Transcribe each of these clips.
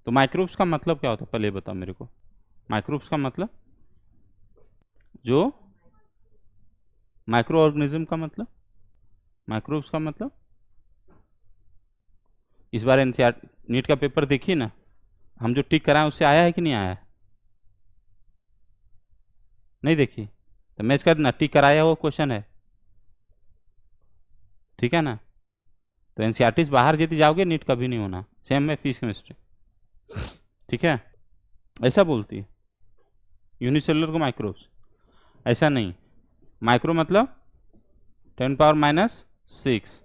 तो माइक्रोब्स का मतलब क्या होता है, पहले बताओ मेरे को। माइक्रोब्स का मतलब, जो माइक्रो ऑर्गेनिज्म का मतलब, माइक्रोब्स का मतलब। इस बार एनसीईआर नीट का पेपर देखिए ना, हम जो टिक कराएं उससे आया है कि नहीं आया है? नहीं देखी तो मैच कर ना, टिक कराया हुआ क्वेश्चन है, ठीक है ना। तो एनसीईआरटी से बाहर यदि जाओगे नीट कभी नहीं होना, सेम है फिजिक्स केमिस्ट्री, ठीक है। ऐसा बोलती है यूनिसेलुलर को माइक्रोब्स, ऐसा नहीं। माइक्रो मतलब 10⁻⁻⁶,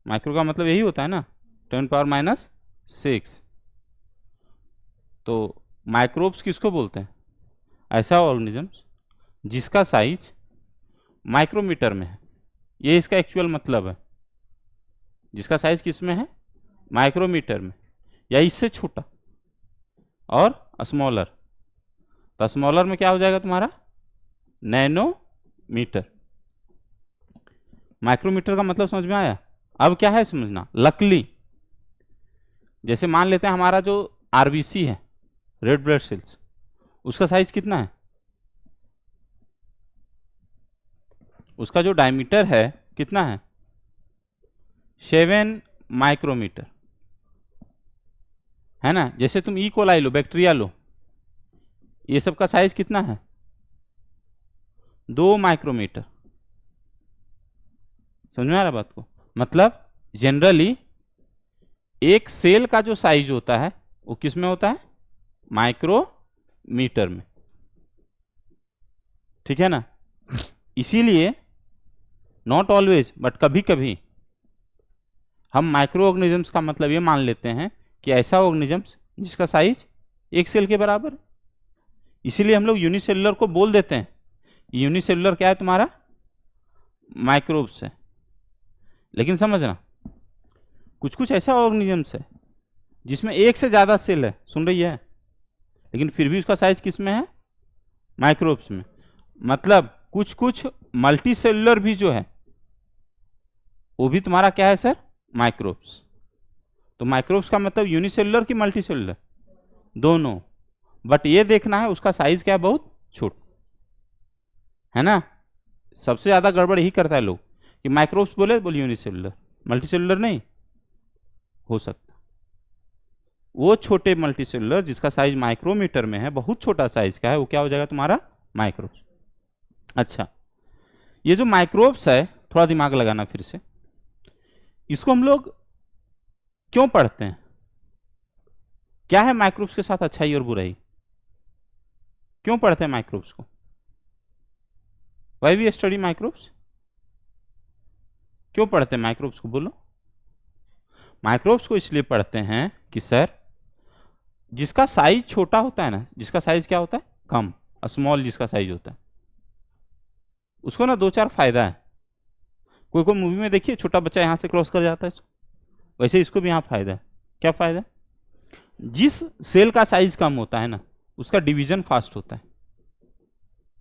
माइक्रो का मतलब यही होता है ना, 10⁻⁻⁶। तो माइक्रोब्स किसको बोलते हैं? ऐसा ऑर्गेनिजम्स जिसका साइज माइक्रोमीटर में है, ये इसका एक्चुअल मतलब है। जिसका साइज किस में है? माइक्रोमीटर में, या इससे छोटा, और स्मॉलर। तो स्मॉलर में क्या हो जाएगा तुम्हारा? नैनोमीटर। माइक्रोमीटर का मतलब समझ में आया? अब क्या है समझना, लकली जैसे मान लेते हैं हमारा जो आरबीसी है, रेड ब्लड सेल्स, उसका साइज कितना है? उसका जो डायमीटर है कितना है? 7 माइक्रोमीटर, है ना। जैसे तुम ई कोलाई लो, बैक्टीरिया लो, ये सब का साइज कितना है? 2 माइक्रोमीटर। समझ में आ रहा बात को? मतलब जनरली एक सेल का जो साइज होता है वो किस में होता है? माइक्रोमीटर में, ठीक है ना। इसीलिए नॉट ऑलवेज बट कभी कभी हम माइक्रो ऑर्गेनिजम्स का मतलब ये मान लेते हैं कि ऐसा ऑर्गेनिजम्स जिसका साइज एक सेल के बराबर है। इसीलिए हम लोग यूनिसेलुलर को बोल देते हैं, यूनिसेलुलर क्या है तुम्हारा? माइक्रोब्स है। लेकिन समझना, कुछ कुछ ऐसा ऑर्गेनिजम्स है जिसमें एक से ज्यादा सेल है, सुन रही है, लेकिन फिर भी उसका साइज किस में है? माइक्रोब्स में। मतलब कुछ कुछ मल्टी सेलुलर भी जो है वो भी तुम्हारा क्या है सर? माइक्रोब्स। तो माइक्रोब्स का मतलब यूनिसेलुलर की मल्टी सेलुलर? दोनों। बट ये देखना है उसका साइज क्या है? बहुत छोटा, है ना। सबसे ज्यादा गड़बड़ यही करता है लोग कि माइक्रोब्स बोले यूनिसेलुलर, मल्टी सेलुलर नहीं हो सकता। वो छोटे मल्टी सेलुलर जिसका साइज माइक्रोमीटर में है, बहुत छोटा साइज का है, वो क्या हो जाएगा तुम्हारा? माइक्रोब्स। अच्छा, ये जो माइक्रोब्स है, थोड़ा दिमाग लगाना फिर से, इसको हम लोग क्यों पढ़ते हैं? क्या है माइक्रोब्स के साथ अच्छाई और बुराई? क्यों पढ़ते हैं माइक्रोब्स को? Why we study microbes? क्यों पढ़ते हैं माइक्रोब्स को, बोलो। माइक्रोब्स को इसलिए पढ़ते हैं कि सर जिसका साइज छोटा होता है ना, जिसका साइज क्या होता है? कम, स्मॉल जिसका साइज होता है, उसको ना दो चार फायदा है। कोई कोई मूवी में देखिए छोटा बच्चा यहां से क्रॉस कर जाता है, वैसे इसको भी यहाँ फायदा है। क्या फायदा है? जिस सेल का साइज कम होता है ना, उसका डिवीजन फास्ट होता है।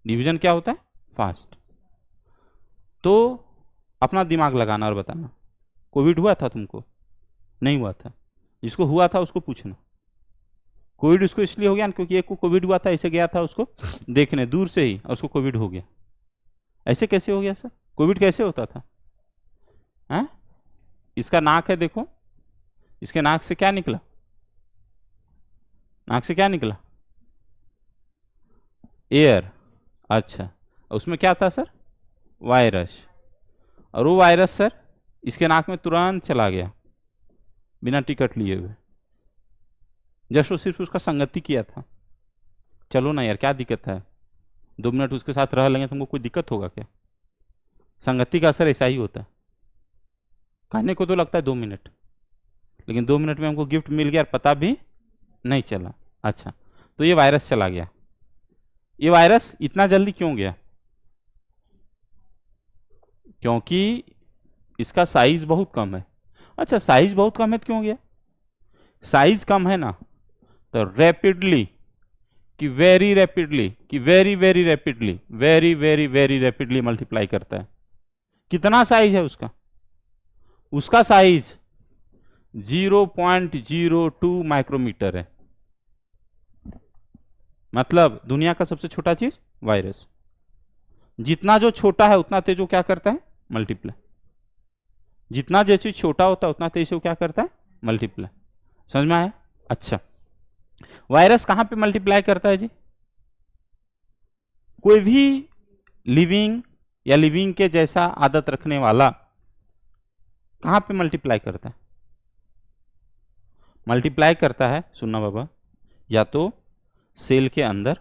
डिवीजन क्या होता है? फास्ट। तो अपना दिमाग लगाना और बताना, कोविड हुआ था तुमको? नहीं हुआ था। जिसको हुआ था उसको पूछना। कोविड उसको इसलिए हो गया ना क्योंकि एक को कोविड हुआ था, ऐसे गया था उसको देखने दूर से ही, और उसको कोविड हो गया। ऐसे कैसे हो गया सर? कोविड कैसे होता था? हैं? इसका नाक है, देखो, इसके नाक से क्या निकला? नाक से क्या निकला? एयर। अच्छा, उसमें क्या था सर? वायरस। और वो वायरस सर इसके नाक में तुरंत चला गया बिना टिकट लिए हुए। जस्ट वो सिर्फ उसका संगति किया था। चलो ना यार, क्या दिक्कत है? 2 मिनट उसके साथ रह लेंगे, तुमको कोई दिक्कत होगा क्या? संगति का असर ऐसा ही होता है। कहने को तो लगता है 2 मिनट, लेकिन 2 मिनट में हमको गिफ्ट मिल गया और पता भी नहीं चला। अच्छा, तो ये वायरस चला गया। ये वायरस इतना जल्दी क्यों गया? क्योंकि इसका साइज बहुत कम है। अच्छा, साइज बहुत कम है तो क्यों गया? साइज कम है ना, तो रैपिडली कि वेरी रैपिडली कि very very rapidly, very very very rapidly multiply करता है। कितना साइज है उसका? उसका साइज 0.02 माइक्रोमीटर है। मतलब दुनिया का सबसे छोटा चीज वायरस। जितना जो छोटा है उतना तेज वो क्या करता है, मल्टीप्लाई। जितना जो चीज छोटा होता है उतना तेज से वो क्या करता है, मल्टीप्लाई। समझ में आया? अच्छा, वायरस कहां पे मल्टीप्लाई करता है जी? कोई भी लिविंग या लिविंग के जैसा आदत रखने वाला कहां पे मल्टीप्लाई करता है? मल्टीप्लाई करता है, सुनना बाबा, या तो सेल के अंदर,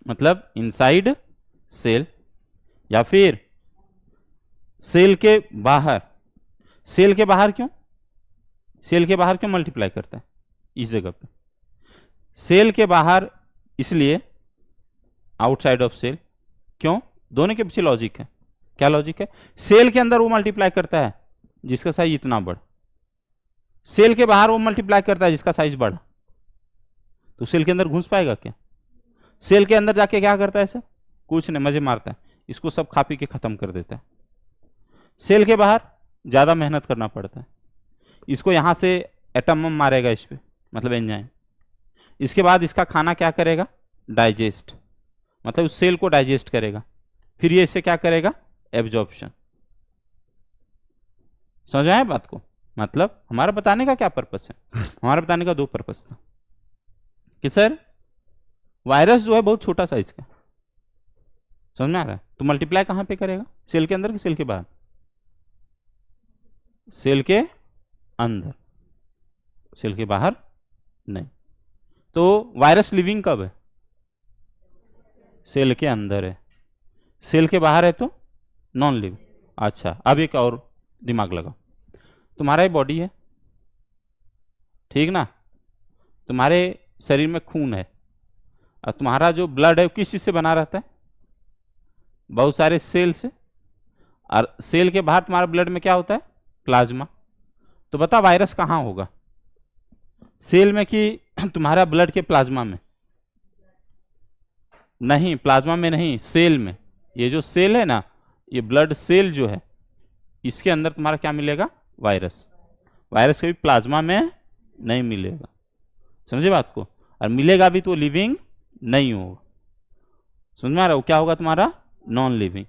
मतलब इनसाइड सेल, या फिर सेल के बाहर। सेल के बाहर क्यों? सेल के बाहर क्यों मल्टीप्लाई करता है इस जगह पे? सेल के बाहर इसलिए, आउटसाइड ऑफ सेल। क्यों? दोनों के पीछे लॉजिक है। क्या लॉजिक है? सेल के अंदर वो मल्टीप्लाई करता है जिसका साइज इतना बड़ा, सेल के बाहर वो मल्टीप्लाई करता है जिसका साइज बड़ा। तो सेल के अंदर घुस पाएगा क्या? सेल के अंदर जाके क्या करता है सर? कुछ नहीं, मजे मारता है, इसको सब खा पी के खत्म कर देता है। सेल के बाहर ज्यादा मेहनत करना पड़ता है, इसको यहां से एटम मारेगा इस पे, मतलब एंजाइम। इसके बाद इसका खाना क्या करेगा? डाइजेस्ट, मतलब उस सेल को डाइजेस्ट करेगा। फिर ये इससे क्या करेगा? एब्जॉर्प्शन। समझ आए बात को? मतलब हमारा बताने का क्या पर्पस है? हमारा बताने का दो पर्पस था कि सर वायरस जो है बहुत छोटा साइज का, समझ में आ रहा है? तो मल्टीप्लाई कहां पे करेगा? सेल के अंदर कि सेल के बाहर? सेल के अंदर, सेल के बाहर नहीं। तो वायरस लिविंग कब है? सेल के अंदर है। सेल के बाहर है तो नॉन लिविंग। अच्छा, अब एक और दिमाग लगाओ। तुम्हारा ये बॉडी है, ठीक ना? तुम्हारे शरीर में खून है, और तुम्हारा जो ब्लड है वो किस चीज से बना रहता है? बहुत सारे सेल से। और सेल के बाहर तुम्हारे ब्लड में क्या होता है? प्लाज्मा। तो बता वायरस कहां होगा? सेल में कि तुम्हारा ब्लड के प्लाज्मा में? नहीं, प्लाज्मा में नहीं, सेल में। ये जो सेल है ना, ये ब्लड सेल जो है, इसके अंदर तुम्हारा क्या मिलेगा? वायरस। वायरस कभी प्लाज्मा में नहीं मिलेगा, समझे बात को? और मिलेगा भी तो लिविंग नहीं होगा। समझ में आ रहा? वो क्या होगा तुम्हारा? Non living.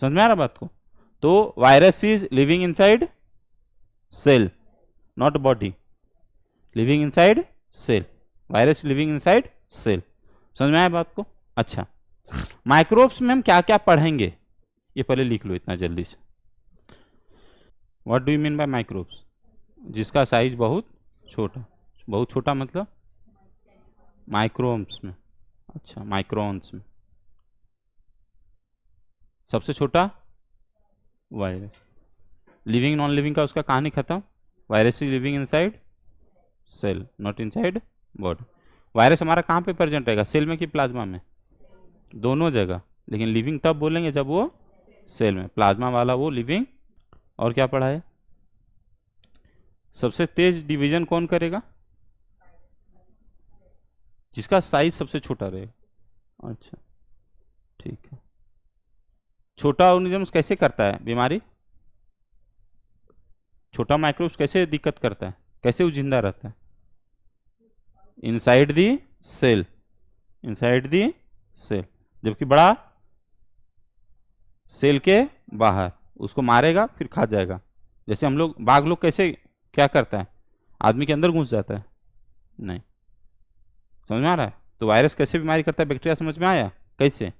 समझ में आ रहा बात को? तो virus is living inside cell, not body. Living inside cell, virus living inside cell. समझ में आया बात को? अच्छा, माइक्रोब्स में हम क्या क्या पढ़ेंगे ये पहले लिख लो इतना जल्दी से। What do you mean by microbes? जिसका साइज बहुत छोटा। बहुत छोटा मतलब माइक्रोन्स में। अच्छा, माइक्रोन्स में। सबसे छोटा वायरस। लिविंग नॉन लिविंग का उसका कहानी खत्म। Virus is living inside cell, not inside body. Virus हमारा कहाँ पे प्रेजेंट रहेगा? सेल में कि प्लाज्मा में? दोनों जगह, लेकिन लिविंग तब बोलेंगे जब वो सेल में। प्लाज्मा वाला वो लिविंग। और क्या पढ़ा है? सबसे तेज डिवीजन कौन करेगा? जिसका साइज सबसे छोटा रहेगा। अच्छा, ठीक है। छोटा ऑर्गेनिज्म कैसे करता है बीमारी? छोटा माइक्रोब्स कैसे दिक्कत करता है? कैसे वो जिंदा रहता है? Inside the cell, inside the cell. जबकि बड़ा सेल के बाहर, उसको मारेगा फिर खा जाएगा। जैसे हम लोग, बाघ लोग कैसे क्या करता है? आदमी के अंदर घुस जाता है? नहीं। समझ में आ रहा है? तो वायरस कैसे बीमारी करता है? बैक्टीरिया समझ में आया कैसे?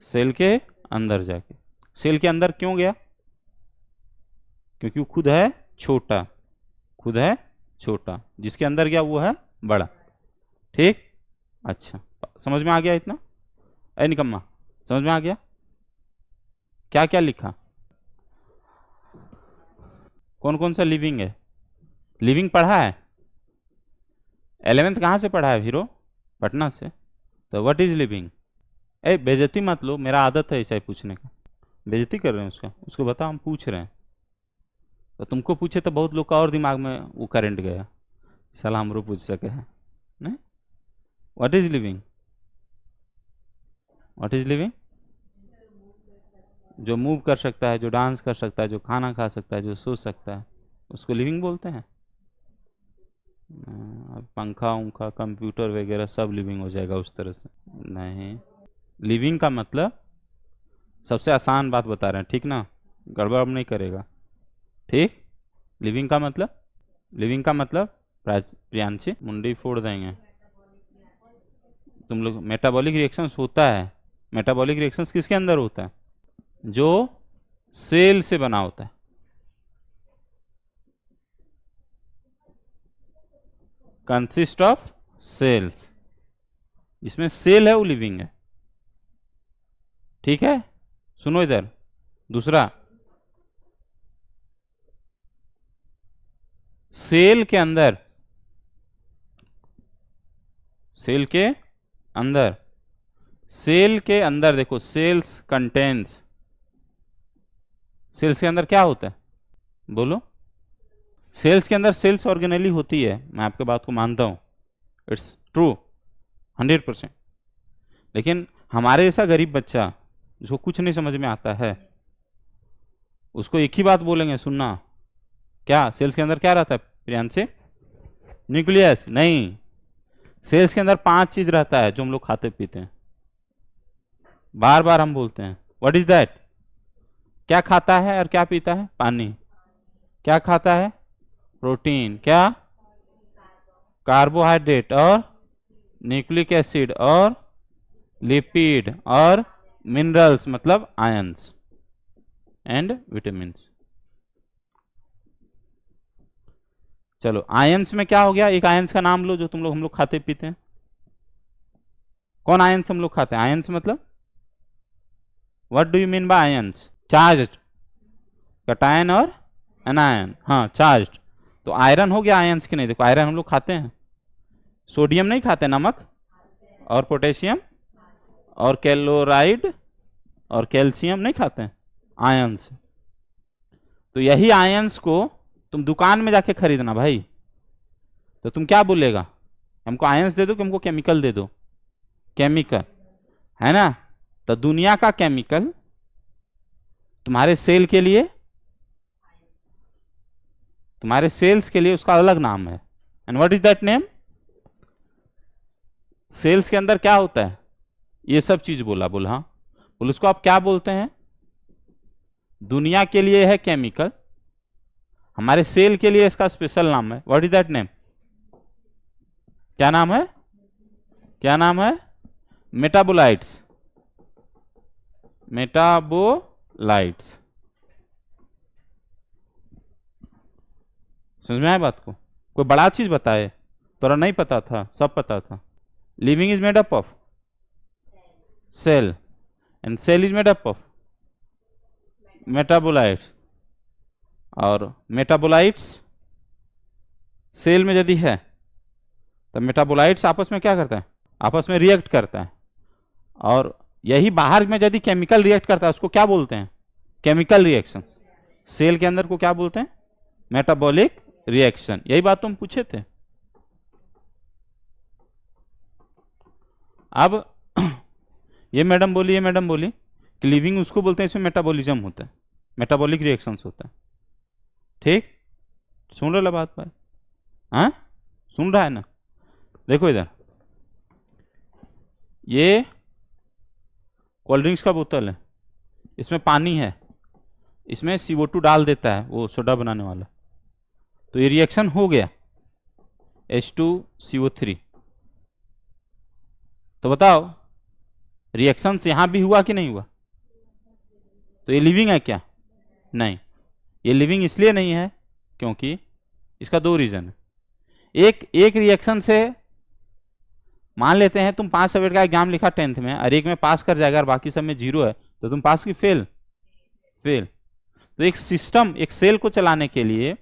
सेल के अंदर जाके। सेल के अंदर क्यों गया? क्योंकि वो खुद है छोटा, खुद है छोटा, जिसके अंदर गया वो है बड़ा। ठीक? अच्छा, समझ में आ गया इतना? ऐ निकम्मा, समझ में आ गया? क्या क्या लिखा? कौन कौन सा लिविंग है? लिविंग पढ़ा है? 11th कहाँ से पढ़ा है हीरो? पटना से। तो व्हाट इज लिविंग? ए बेइज्जती मत लो, मेरा आदत है ऐसा ही पूछने का। बेइज्जती कर रहे हैं उसका? उसको बताओ हम पूछ रहे हैं। तो तुमको पूछे तो बहुत लोग का और दिमाग में वो करंट गया, साला हमरो पूछ सके है नहीं? What is living? What is living? जो मूव कर सकता है, जो डांस कर सकता है, जो खाना खा सकता है, जो सो सकता है, उसको लिविंग बोलते हैं। अब पंखा उंखा कंप्यूटर वगैरह सब लिविंग हो जाएगा उस तरह से नहीं। लिविंग का मतलब सबसे आसान बात बता रहे हैं, ठीक ना, गड़बड़ नहीं करेगा, ठीक। लिविंग का मतलब प्रियांशी मुंडी फोड़ देंगे तुम लोग। मेटाबॉलिक रिएक्शंस होता है, मेटाबॉलिक रिएक्शंस किसके अंदर होता है? जो सेल से बना होता है। कंसिस्ट ऑफ सेल्स, जिसमें सेल है वो लिविंग है, ठीक है। सुनो इधर, दूसरा, सेल के अंदर देखो, सेल्स कंटेंस, सेल्स के अंदर क्या होता है बोलो? सेल्स के अंदर सेल्स ऑर्गेनेली होती है, मैं आपके बात को मानता हूं, इट्स ट्रू 100%। लेकिन हमारे जैसा गरीब बच्चा जिसको कुछ नहीं समझ में आता है, उसको एक ही बात बोलेंगे, सुनना, क्या सेल्स के अंदर क्या रहता है प्रियांशु? न्यूक्लियस नहीं, सेल्स के अंदर 5 चीज रहता है जो हम लोग खाते पीते हैं, बार बार हम बोलते हैं। What is that? क्या खाता है और क्या पीता है? पानी। क्या खाता है? प्रोटीन। क्या? कार्बोहाइड्रेट और न्यूक्लिक एसिड और लिपिड और मिनरल्स मतलब आयंस एंड विटामिन्स। चलो आयंस में क्या हो गया? एक आयंस का नाम लो जो हम लोग खाते पीते हैं। कौन आयंस हम लोग खाते हैं? आयंस मतलब what do you mean by ions? Charged, cation और एनायन, हाँ चार्ज्ड। तो आयरन हो गया आयंस की नहीं? देखो आयरन हम लोग खाते हैं, सोडियम नहीं खाते, नमक और पोटेशियम और क्लोराइड और कैल्शियम नहीं खाते हैं, आयंस। तो यही आयंस को तुम दुकान में जाके खरीदना भाई, तो तुम क्या बोलेगा? हमको आयंस दे दो कि हमको केमिकल दे दो? केमिकल है ना। तो दुनिया का केमिकल तुम्हारे सेल के लिए, तुम्हारे सेल्स के लिए उसका अलग नाम है। And what is that name? Cells के अंदर क्या होता है? ये सब चीज बोला हाँ, बोल उसको आप क्या बोलते हैं? दुनिया के लिए है केमिकल, हमारे सेल के लिए इसका स्पेशल नाम है। What is that name? क्या नाम है? क्या नाम है? मेटाबोलाइट्स। मेटाबोलाइट्स। समझ में आया बात को? कोई बड़ा चीज बताए? तोरा नहीं पता था, सब पता था। Living is made up of cell and cell is made up of metabolites. और मेटाबोलाइट्स सेल में यदि है तो मेटाबोलाइट्स आपस में क्या करता है? आपस में रिएक्ट करता है। और यही बाहर में यदि केमिकल रिएक्ट करता है उसको क्या बोलते हैं? Chemical reaction. सेल के अंदर को क्या बोलते हैं? Metabolic reaction. यही बात तुम पूछे थे। अब ये मैडम बोली कि लिविंग उसको बोलते हैं इसमें मेटाबॉलिज्म होता है, मेटाबॉलिक रिएक्शंस होता है, ठीक। सुन रहे बात भाई? हाँ सुन रहा है ना? देखो इधर, ये कोल्ड ड्रिंक्स का बोतल है, इसमें पानी है, इसमें CO2 डाल देता है वो सोडा बनाने वाला, तो ये रिएक्शन हो गया H2CO3। तो बताओ रिएक्शन यहां भी हुआ कि नहीं हुआ? तो ये लिविंग है क्या? नहीं, ये लिविंग इसलिए नहीं है क्योंकि इसका 2 रीजन है। एक रिएक्शन से मान लेते हैं तुम 5 सब्जेक्ट का एग्जाम लिखा 10th में और एक में पास कर जाएगा और बाकी सब में 0 है, तो तुम पास की फेल? तो एक सिस्टम, एक सेल को चलाने के लिए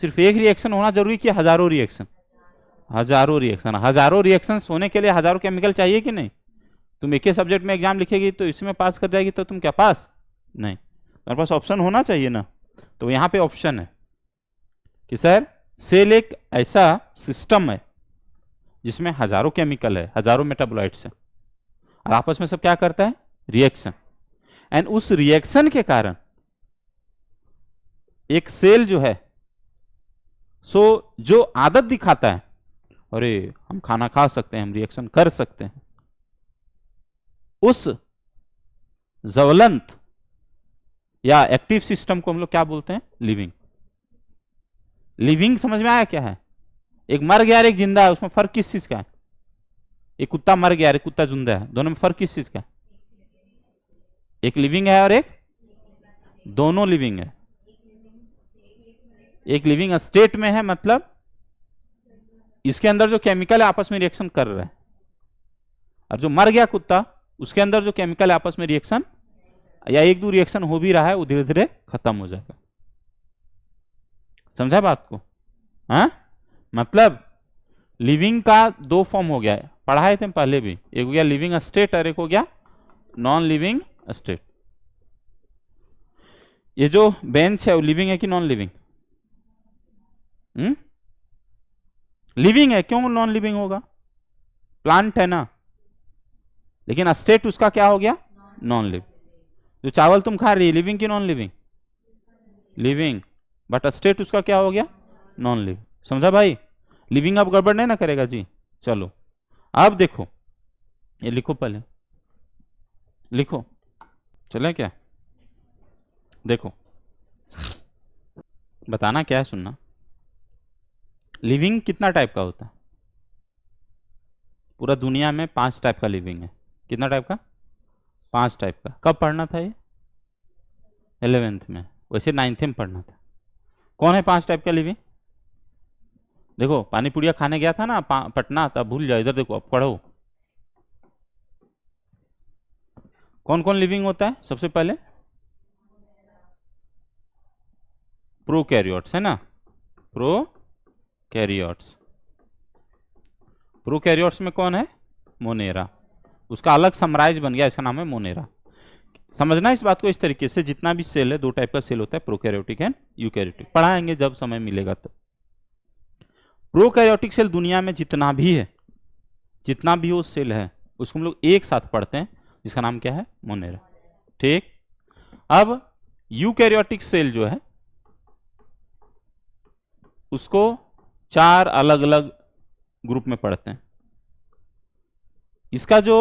सिर्फ एक रिएक्शन होना जरूरी कि हजारों रिएक्शन? हजारों रिएक्शन होने के लिए हजारों केमिकल चाहिए कि नहीं? तुम एक ही सब्जेक्ट में एग्जाम लिखेगी तो इसमें पास कर जाएगी तो तुम क्या पास? नहीं, तुम्हारे पास ऑप्शन होना चाहिए ना। तो यहां पे ऑप्शन है कि सर सेल एक ऐसा सिस्टम है जिसमें हजारों केमिकल है, हजारों मेटाबोलाइट्स है और आपस में सब क्या करता है? रिएक्शन। एंड उस रिएक्शन के कारण एक सेल जो है सो जो आदत दिखाता है, अरे हम खाना खा सकते हैं, हम रिएक्शन कर सकते हैं, उस ज्वलंत या एक्टिव सिस्टम को हम लोग क्या बोलते हैं? लिविंग। लिविंग समझ में आया क्या है? एक मर गया और एक जिंदा है, उसमें फर्क किस चीज का है? एक कुत्ता मर गया, एक कुत्ता जिंदा है, दोनों में फर्क किस चीज का है? एक लिविंग है और एक, दोनों लिविंग है। एक लिविंग स्टेट में है, मतलब इसके अंदर जो केमिकल है आपस में रिएक्शन कर रहे हैं, और जो मर गया कुत्ता उसके अंदर जो केमिकल है आपस में रिएक्शन, या एक दो रिएक्शन हो भी रहा है, वो धीरे धीरे खत्म हो जाएगा। समझा बात को? हाँ, मतलब लिविंग का दो फॉर्म हो गया है, पढ़ाए थे पहले भी, एक हो गया लिविंग स्टेट और एक हो गया नॉन लिविंग स्टेट। ये जो बेंच है वो लिविंग है कि नॉन लिविंग? लिविंग है, क्यों नॉन लिविंग होगा? प्लांट है ना, लेकिन स्टेट उसका क्या हो गया? Non living. जो चावल तुम खा रही है लिविंग की non living? Living, but state उसका क्या हो गया? Non living. समझा भाई? लिविंग अब गड़बड़ नहीं ना करेगा जी। चलो अब देखो, ये लिखो, पहले लिखो, चले क्या? देखो बताना क्या है, सुनना। लिविंग कितना टाइप का होता है? पूरा दुनिया में 5 टाइप का लिविंग है। कितना टाइप का? 5 टाइप का। कब पढ़ना था ये? 11th में। वैसे 9th में पढ़ना था। कौन है 5 टाइप का लिविंग? देखो पानी पुड़िया खाने गया था ना पटना, तब भूल जाओ, इधर देखो, अब पढ़ो। कौन कौन लिविंग होता है? सबसे पहले प्रोकैरियोट्स है ना, प्रोकैरियोट्स। प्रोकैरियोट्स में कौन है? मोनेरा। उसका अलग समराइज बन गया, इसका नाम है मोनेरा। समझना इस बात को इस तरीके से, जितना भी सेल है 2 टाइप का सेल होता है, प्रोकैरियोटिक एंड यूकैरियोटिक। पढ़ाएंगे जब समय मिलेगा तो। प्रोकैरियोटिक सेल दुनिया में जितना भी है, जितना भी वो सेल है, उसको हम लोग एक साथ पढ़ते हैं, जिसका नाम क्या है? मोनेरा। ठीक। अब यूकैरियोटिक सेल जो है उसको 4 अलग अलग ग्रुप में पढ़ते हैं। इसका जो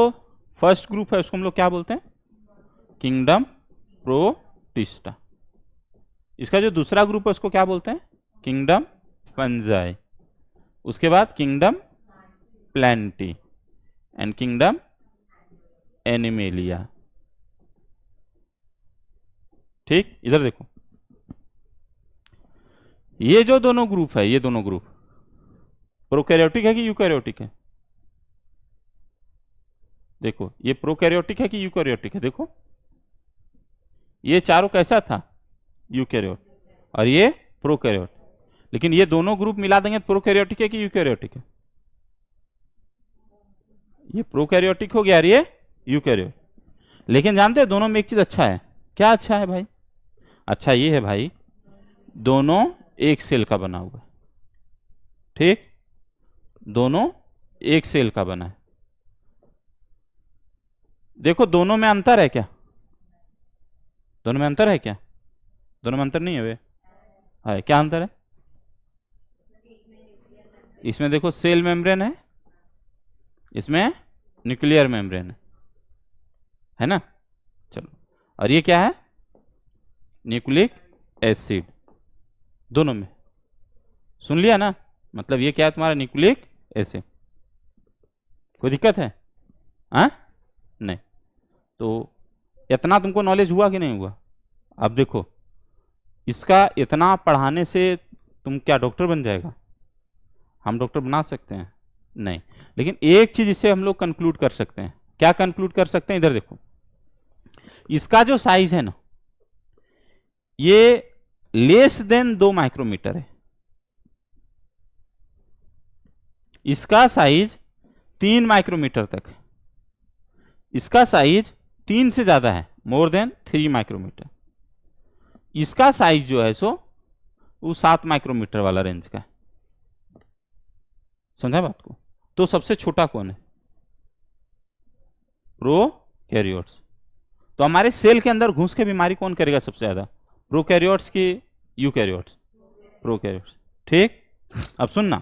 फर्स्ट ग्रुप है उसको हम लोग क्या बोलते हैं? Kingdom protista. इसका जो दूसरा ग्रुप है उसको क्या बोलते हैं? Kingdom fungi. उसके बाद kingdom Plantae and kingdom animalia. ठीक, इधर देखो, ये जो दोनों ग्रुप है, ये दोनों ग्रुप प्रोकैरियोटिक है कि यूकैरियोटिक है? देखो ये प्रोकैरियोटिक है कि यूकैरियोटिक है? देखो ये चारों कैसा था? यूकैरियोट, और ये प्रोकैरियोट। लेकिन ये दोनों ग्रुप मिला देंगे तो प्रोकैरियोटिक है कि यूकैरियोटिक है? ये प्रोकैरियोटिक हो गया और ये यूकैरियोट। लेकिन जानते हैं दोनों में एक चीज अच्छा है। क्या अच्छा है भाई? अच्छा ये है भाई, दोनों एक सेल का बना हुआ है। ठीक, दोनों एक सेल का बना है। देखो दोनों में अंतर है क्या? दोनों में अंतर है क्या? दोनों में अंतर नहीं है वे? है। क्या अंतर है? इसमें देखो सेल मेम्ब्रेन है, इसमें न्यूक्लियर मेम्ब्रेन है ना? चलो, और ये क्या है? Nucleic acid. दोनों में सुन लिया ना? मतलब ये क्या है तुम्हारा? Nucleic acid. कोई दिक्कत है? हाँ, नहीं। तो इतना तुमको नॉलेज हुआ कि नहीं हुआ? अब देखो, इसका इतना पढ़ाने से तुम क्या डॉक्टर बन जाएगा? हम डॉक्टर बना सकते हैं? नहीं। लेकिन एक चीज इससे हम लोग कंक्लूड कर सकते हैं। क्या कंक्लूड कर सकते हैं? इधर देखो, इसका जो साइज है ना, ये लेस देन 2 माइक्रोमीटर है। इसका साइज 3 माइक्रोमीटर तक है। इसका साइज 3 से ज्यादा है, मोर देन 3 माइक्रोमीटर। इसका साइज जो है सो वो 7 माइक्रोमीटर वाला रेंज का है। समझा बात को? तो सबसे छोटा कौन है? प्रोकैरियोट्स। तो हमारे सेल के अंदर घुस के बीमारी कौन करेगा सबसे ज्यादा? प्रोकैरियोट्स की यूकैरियोट्स, प्रोकैरियोट्स। ठीक, अब सुनना,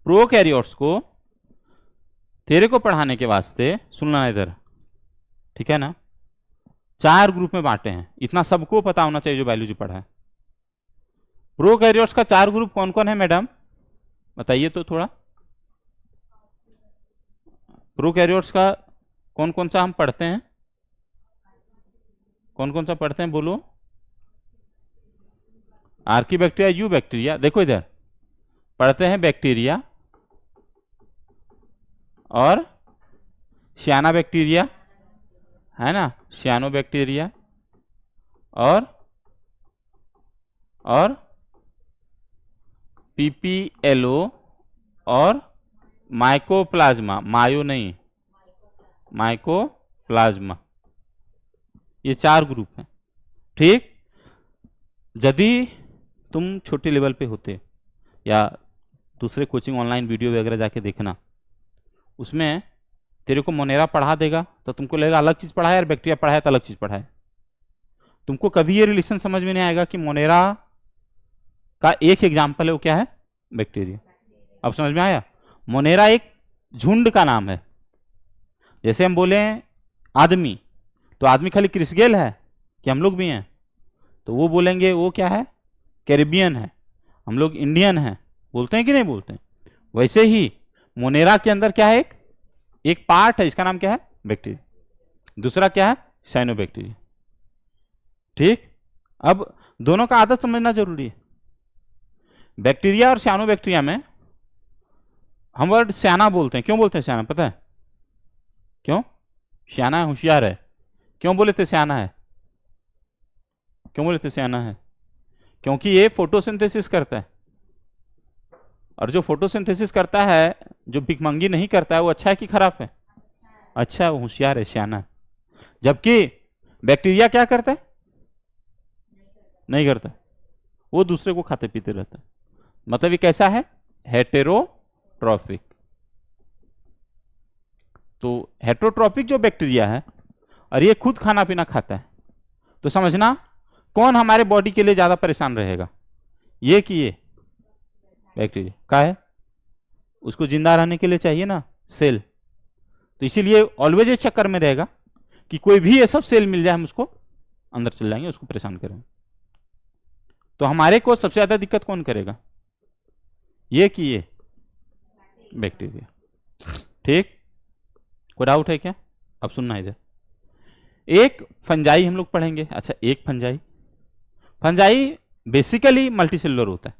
प्रोकैरियोट्स को तेरे को पढ़ाने के वास्ते सुनना इधर, ठीक है ना, 4 ग्रुप में बांटे हैं। इतना सबको पता होना चाहिए जो बायोलॉजी पढ़ा है। प्रोकैरियोट्स का 4 ग्रुप कौन कौन है मैडम, बताइए तो थोड़ा। प्रोकैरियोट्स का कौन कौन सा हम पढ़ते हैं, कौन कौन सा पढ़ते हैं बोलो। आर्कीबैक्टीरिया, यू बैक्टीरिया, देखो इधर पढ़ते हैं बैक्टीरिया और सियाना बैक्टीरिया, है ना, सियानो बैक्टीरिया और पीपीएलओ और माइकोप्लाज्मा, मायो नहीं, माइकोप्लाज्मा, ये 4 ग्रुप हैं। ठीक, यदि तुम छोटे लेवल पे होते या दूसरे कोचिंग ऑनलाइन वीडियो वगैरह जाके देखना, उसमें तेरे को मोनेरा पढ़ा देगा तो तुमको लगेगा अलग चीज पढ़ा है, और बैक्टीरिया पढ़ा है तो अलग चीज पढ़ा है। तुमको कभी ये रिलेशन समझ में नहीं आएगा कि मोनेरा का एक एग्जाम्पल है वो क्या है, बैक्टीरिया। अब समझ में आया, मोनेरा एक झुंड का नाम है। जैसे हम बोले आदमी, तो आदमी खाली क्रिसगेल है कि हम लोग भी हैं, तो वो बोलेंगे वो क्या है, कैरिबियन है। हम लोग इंडियन हैं, बोलते हैं कि नहीं बोलते हैं। वैसे ही मोनेरा के अंदर क्या है, एक पार्ट है, इसका नाम क्या है, बैक्टीरिया। दूसरा क्या है, साइनोबैक्टीरिया। ठीक, अब दोनों का आदत समझना जरूरी है। बैक्टीरिया और साइनोबैक्टीरिया में हम वर्ड सियाना बोलते हैं। क्यों बोलते हैं सियाना, पता है क्यों? सियाना होशियार है। क्यों बोले थे सियाना है, क्यों बोले थे सियाना है? क्योंकि ये फोटोसिंथेसिस करता है, और जो फोटोसिंथेसिस करता है, जो भिखमंगी नहीं करता है, वो अच्छा है कि खराब है? अच्छा है, वो होशियार है, सियाना है। जबकि बैक्टीरिया क्या करता है, नहीं करता, वो दूसरे को खाते पीते रहता है। मतलब ये कैसा है, हेटेरोट्रॉफिक। तो हेटेरोट्रॉफिक जो बैक्टीरिया है, और ये खुद खाना पीना खाता है, तो समझना कौन हमारे बॉडी के लिए ज्यादा परेशान रहेगा, ये कि ये बैक्टीरिया का है। उसको जिंदा रहने के लिए चाहिए ना सेल, तो इसीलिए ऑलवेज इस चक्कर में रहेगा कि कोई भी ये सब सेल मिल जाए, हम उसको अंदर चल जाएंगे, उसको परेशान करेंगे। तो हमारे को सबसे ज्यादा दिक्कत कौन करेगा, ये कि ये बैक्टीरिया। ठीक, कोई डाउट है क्या? अब सुनना इधर, एक फंजाई हम लोग पढ़ेंगे। अच्छा, एक फंजाई बेसिकली मल्टीसेलुलर होता है,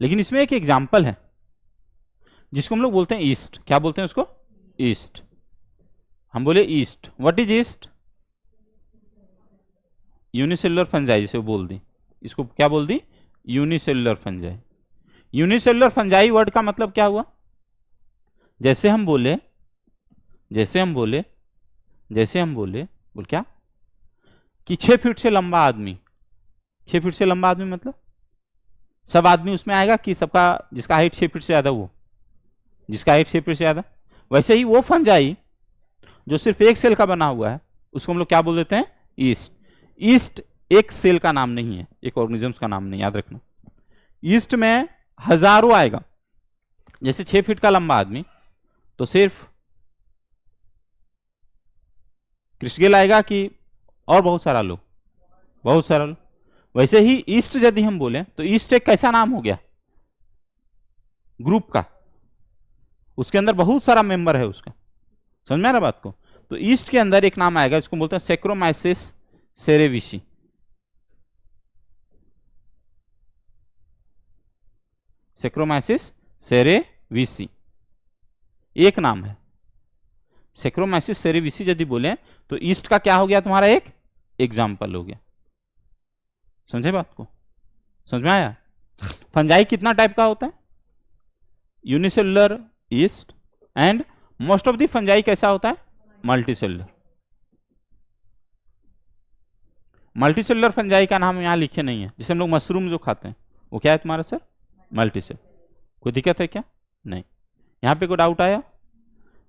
लेकिन इसमें एक एग्जाम्पल है जिसको हम लोग बोलते हैं ईस्ट। क्या बोलते हैं उसको? ईस्ट। हम बोले yeast, what is yeast? Unicellular fungi, जिसे बोल दी, इसको क्या बोल दी, unicellular fungi. Unicellular fungi word का मतलब क्या हुआ? जैसे हम बोले बोल क्या कि 6 फीट से लंबा आदमी, 6 फीट से लंबा आदमी मतलब सब आदमी उसमें आएगा कि सबका, जिसका हाइट 6 फीट से ज्यादा, वो जिसका हाइट 6 फीट से ज्यादा। वैसे ही वो फंजाई जो सिर्फ एक सेल का बना हुआ है, उसको हम लोग क्या बोल देते हैं, ईस्ट। ईस्ट एक सेल का नाम नहीं है, एक ऑर्गेनिजम्स का नाम नहीं, याद रखना। ईस्ट में हजारों आएगा। जैसे 6 फीट का लंबा आदमी, तो सिर्फ क्रिस्टल आएगा कि और बहुत सारा लोग, बहुत सारा लोग। वैसे ही ईस्ट यदि हम बोले, तो ईस्ट एक कैसा नाम हो गया, ग्रुप का, उसके अंदर बहुत सारा मेंबर है उसका। समझ में आ रहा बात को? तो ईस्ट के अंदर एक नाम आएगा, इसको बोलते हैं सेक्रोमाइसिस सेरेविसी। सेक्रोमाइसिस सेरेविसी एक नाम है। सेक्रोमाइसिस सेरेविसी यदि बोले, तो ईस्ट का क्या हो गया तुम्हारा, एक एग्जाम्पल हो गया। समझे बात को? समझ में आया? फंजाई कितना टाइप का होता है? Unicellular east, and most of the fungi कैसा होता है, मल्टीसेलुलर। मल्टीसेलुलर फंजाई का नाम यहां लिखे नहीं है। जैसे हम लोग मशरूम जो खाते हैं, वो क्या है तुम्हारा सर, मल्टीसेल। कोई दिक्कत है क्या? नहीं। यहां पे कोई डाउट आया?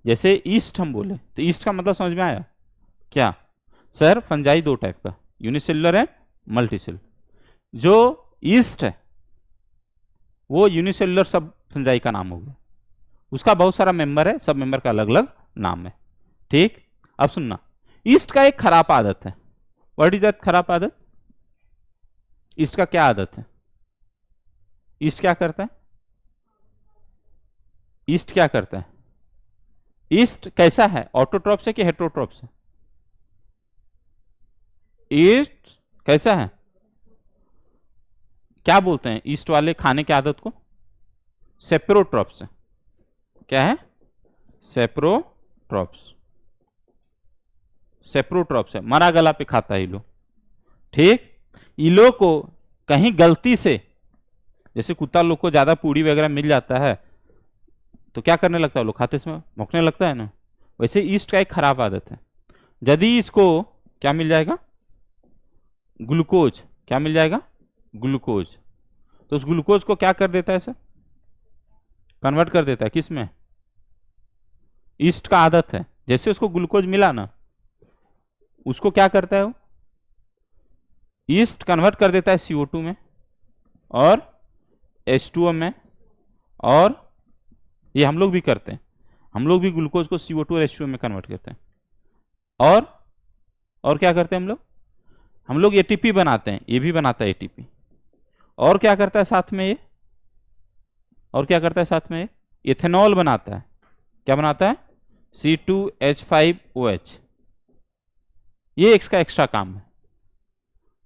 जैसे ईस्ट हम बोले, तो ईस्ट का मतलब समझ में आया क्या? सर फंजाई 2 टाइप का, यूनिसेलुलर है, मल्टीसेलुलर। जो ईस्ट है वो यूनिसेलुलर सब फंजाई का नाम हो गया, उसका बहुत सारा मेंबर है, सब मेंबर का अलग अलग नाम है। ठीक, अब सुनना, ईस्ट का एक खराब आदत है। व्हाट इज दैट खराब आदत? ईस्ट का क्या आदत है? ईस्ट क्या करता है? ईस्ट क्या करता है? ईस्ट कैसा है, ऑटोट्रॉप्स है कि हेटेरोट्रॉप्स है? ईस्ट कैसा है? क्या बोलते हैं ईस्ट वाले खाने की आदत को? सेप्रोट्रॉप्स है। क्या है? सेप्रोट्रॉप्स। सेप्रोट्रॉप्स है, मरा गला पे खाता है ये लोग। ठीक, ये लोग को कहीं गलती से, जैसे कुत्ता लोग को ज्यादा पूड़ी वगैरह मिल जाता है तो क्या करने लगता है, लोग खाते समय भौंकने लगता है ना, वैसे ईस्ट का एक खराब आदत है। यदि इसको क्या मिल जाएगा? ग्लूकोज। क्या मिल जाएगा? ग्लूकोज। तो उस ग्लूकोज को क्या कर देता है सर? कन्वर्ट कर देता है किस में? ईस्ट का आदत है, जैसे उसको ग्लूकोज मिला ना, उसको क्या करता है वो? ईस्ट कन्वर्ट कर देता है CO2 में और H2O में, और ये हम लोग भी करते हैं, हम लोग भी ग्लूकोज को CO2 और H2O में कन्वर्ट करते हैं। और क्या करते हैं हम लोग ATP बनाते हैं, ये भी बनाता है ATP। और क्या करता है साथ में ये? और क्या करता है साथ में ये? इथेनॉल बनाता है। क्या बनाता है? C2H5OH। ये इसका एक्स्ट्रा काम है,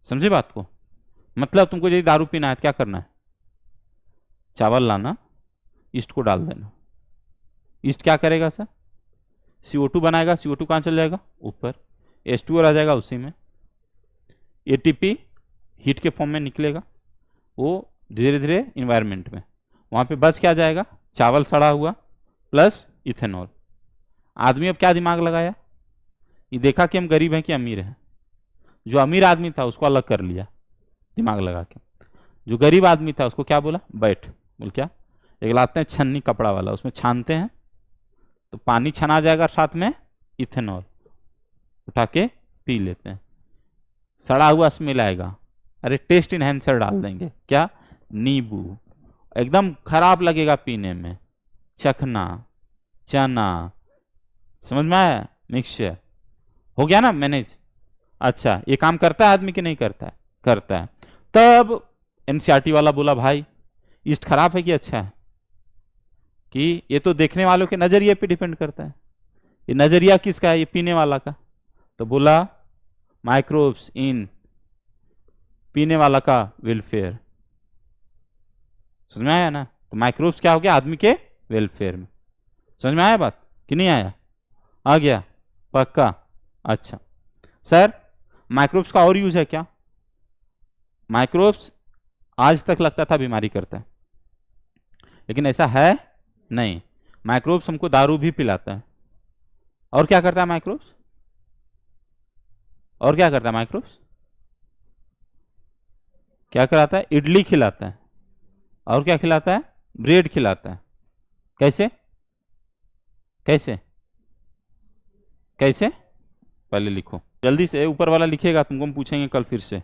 समझे बात को? मतलब तुमको यदि दारू पीना है तो क्या करना है? चावल लाना, ईस्ट को डाल देना। ईस्ट क्या करेगा सर? CO2 बनाएगा, CO2 कहां चल जाएगा? ऊपर। H2O रह जाएगा उसी में, ATP हीट के फॉर्म में निकलेगा, वो धीरे धीरे इन्वायरमेंट में, वहां पे बच क्या जाएगा? चावल सड़ा हुआ प्लस इथेनॉल। आदमी अब क्या दिमाग लगाया, ये देखा कि हम गरीब हैं कि अमीर हैं, जो अमीर आदमी था उसको अलग कर लिया दिमाग लगा के, जो गरीब आदमी था उसको क्या बोला? बैठ। बोल क्या? एक लाते हैं छन्नी कपड़ा वाला, उसमें छानते हैं तो पानी छना जाएगा, साथ में इथेनॉल, उठा के पी लेते हैं, सड़ा हुआ स्मेल आएगा, अरे टेस्ट इनहेंसर डाल देंगे, क्या? नींबू, एकदम खराब लगेगा पीने में, चखना, चना, समझ में आया? मिक्सचर हो गया ना मैनेज। अच्छा, ये काम करता है आदमी कि नहीं करता है? करता है। तब एनसीईआरटी वाला बोला भाई ईस्ट खराब है कि अच्छा है? कि ये तो देखने वालों के नजरिए पे डिपेंड करता है। ये नजरिया किसका है? ये पीने वाला का। तो बोला माइक्रोब्स इन पीने वाला का वेलफेयर। समझ में आया ना? तो माइक्रोब्स क्या हो गया? आदमी के वेलफेयर में। समझ में आया बात कि नहीं आया? आ गया पक्का? अच्छा सर, माइक्रोब्स का और यूज है क्या? माइक्रोब्स आज तक लगता था बीमारी करता है, लेकिन ऐसा है नहीं। माइक्रोब्स हमको दारू भी पिलाता है। और क्या करता है माइक्रोब्स? और क्या करता है माइक्रोब्स? क्या कराता है? इडली खिलाता है। और क्या खिलाता है? ब्रेड खिलाता है। कैसे? कैसे? कैसे? पहले लिखो जल्दी से, ऊपर वाला लिखेगा, तुमको हम पूछेंगे कल फिर से।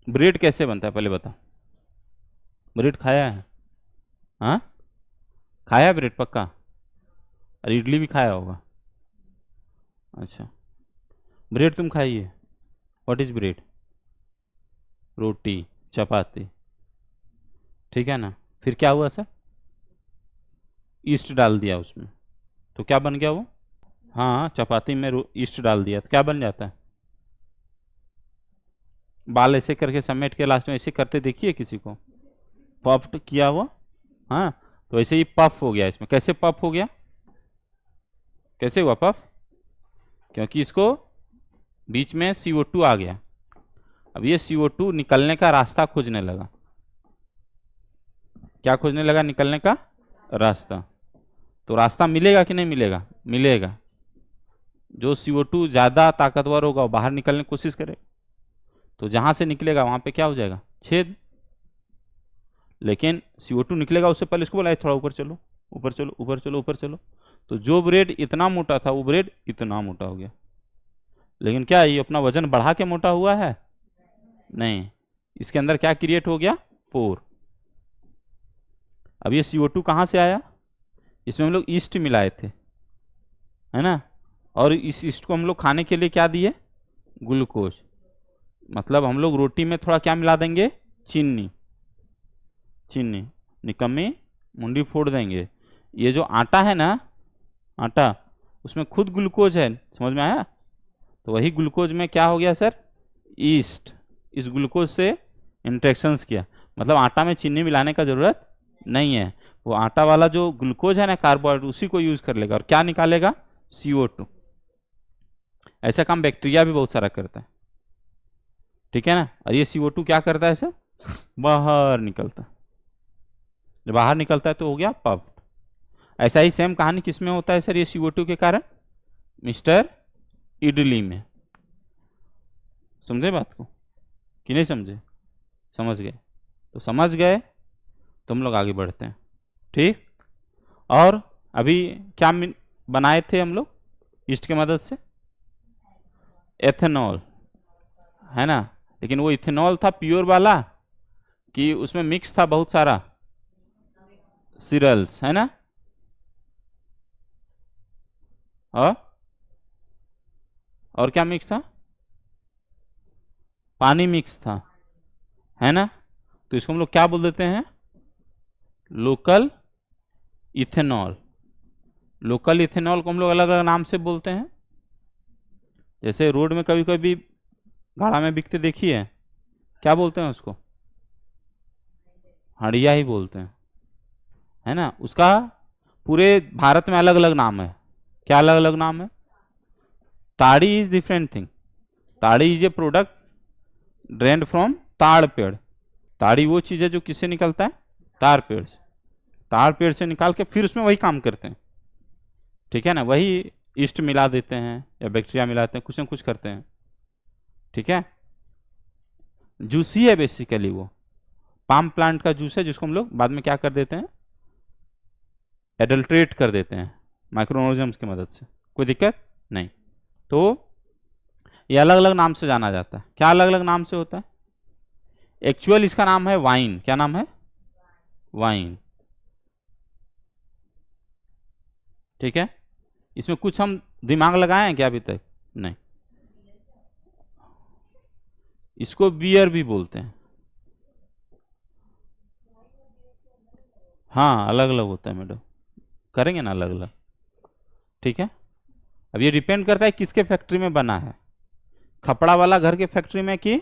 ब्रेड कैसे बनता है पहले बता। ब्रेड खाया है? हाँ, खाया ब्रेड पक्का? अरे इडली भी खाया होगा। अच्छा, ब्रेड तुम खाइए। What is bread? रोटी, चपाती, ठीक है ना? फिर क्या हुआ सर? ईस्ट डाल दिया उसमें, तो क्या बन गया वो? हाँ, चपाती में ईस्ट डाल दिया तो क्या बन जाता है? बाल ऐसे करके समेट के लास्ट में ऐसे करते देखिए किसी को, पफ किया हुआ। हाँ, तो ऐसे ही पफ हो गया इसमें। कैसे पफ हो गया? कैसे हुआ पफ? क्योंकि इसको बीच में CO2 आ गया। अब ये CO2 निकलने का रास्ता खोजने लगा। क्या खोजने लगा? निकलने का रास्ता। तो रास्ता मिलेगा कि नहीं मिलेगा? मिलेगा। जो CO2 ज्यादा ताकतवर होगा वो बाहर निकलने की कोशिश करेगा, तो जहां से निकलेगा वहां पे क्या हो जाएगा? छेद। लेकिन CO2 निकलेगा उससे पहले इसको बोला थोड़ा ऊपर चलो, ऊपर चलो, ऊपर चलो, ऊपर चलो। तो जो ब्रेड इतना मोटा था वो ब्रेड इतना मोटा हो गया। लेकिन क्या ये अपना वजन बढ़ा के मोटा हुआ है? नहीं, इसके अंदर क्या क्रिएट हो गया, पोर। अब ये CO2 कहाँ से आया, इसमें हम लोग ईस्ट मिलाए थे, है ना, और इस ईस्ट को हम लोग खाने के लिए क्या दिए, ग्लूकोज। मतलब हम लोग रोटी में थोड़ा क्या मिला देंगे, चीनी, चीनी निकम्मी मुंडी फोड़ देंगे। ये जो आटा है ना, आटा, उसमें खुद ग्लूकोज है, समझ में आया। तो वही ग्लूकोज में क्या हो गया सर, ईस्ट, इस ग्लूकोज से इंटरेक्शंस किया, मतलब आटा में चीनी मिलाने का जरूरत नहीं है, वो आटा वाला जो ग्लूकोज है ना, कार्बोहाइड्रेट, उसी को यूज कर लेगा और क्या निकालेगा, CO2। ऐसा काम बैक्टीरिया भी बहुत सारा करता है, ठीक है ना। और ये CO2 क्या करता है सर, बाहर निकलता है, जब बाहर निकलता है तो हो गया पफ्ड। ऐसा ही सेम कहानी किसमें होता है सर, ये CO2 के कारण, मिस्टर इडली में। समझे बात को कि नहीं समझे, समझ गए, तो समझ गए तो हम लोग आगे बढ़ते हैं, ठीक। और अभी क्या बनाए थे हम लोग ईस्ट की मदद से, एथेनॉल, है ना। लेकिन वो इथेनॉल था प्योर वाला कि उसमें मिक्स था बहुत सारा सीरियल्स, है ना, और क्या मिक्स था, पानी मिक्स था, है ना। तो इसको हम लोग क्या बोल देते हैं, लोकल इथेनॉल। लोकल इथेनॉल को हम लोग अलग अलग नाम से बोलते हैं। जैसे रोड में कभी कभी गाड़ा में बिकते देखिए, क्या बोलते हैं उसको, हड़िया ही बोलते हैं, है ना। उसका पूरे भारत में अलग अलग नाम है। क्या अलग अलग नाम है, ताड़ी इज डिफरेंट थिंग। ताड़ी is a product drained from ताड़ पेड़। ताड़ी वो चीज है जो किससे निकलता है, ताड़ पेड़ से। ताड़ पेड़ से निकाल के फिर उसमें वही काम करते हैं, ठीक है ना। वही ईस्ट मिला देते हैं या बैक्टीरिया मिलाते हैं, कुछ ना कुछ करते हैं, ठीक है। जूस ही है बेसिकली, वो पाम प्लांट का जूस है जिसको हम लोग बाद में क्या कर देते हैं, एडल्ट्रेट कर देते हैं माइक्रोऑर्गेनिजम्स की मदद से, कोई दिक्कत नहीं। तो ये अलग अलग नाम से जाना जाता है। क्या अलग अलग नाम से होता है, एक्चुअल इसका नाम है वाइन। क्या नाम है, वाइन, ठीक है। इसमें कुछ हम दिमाग लगाए हैं क्या अभी तक, नहीं। इसको बियर भी बोलते हैं, हाँ अलग अलग होता है मैडम, करेंगे ना अलग अलग, ठीक है। अब ये डिपेंड करता है किसके फैक्ट्री में बना है, खपड़ा वाला घर के फैक्ट्री में कि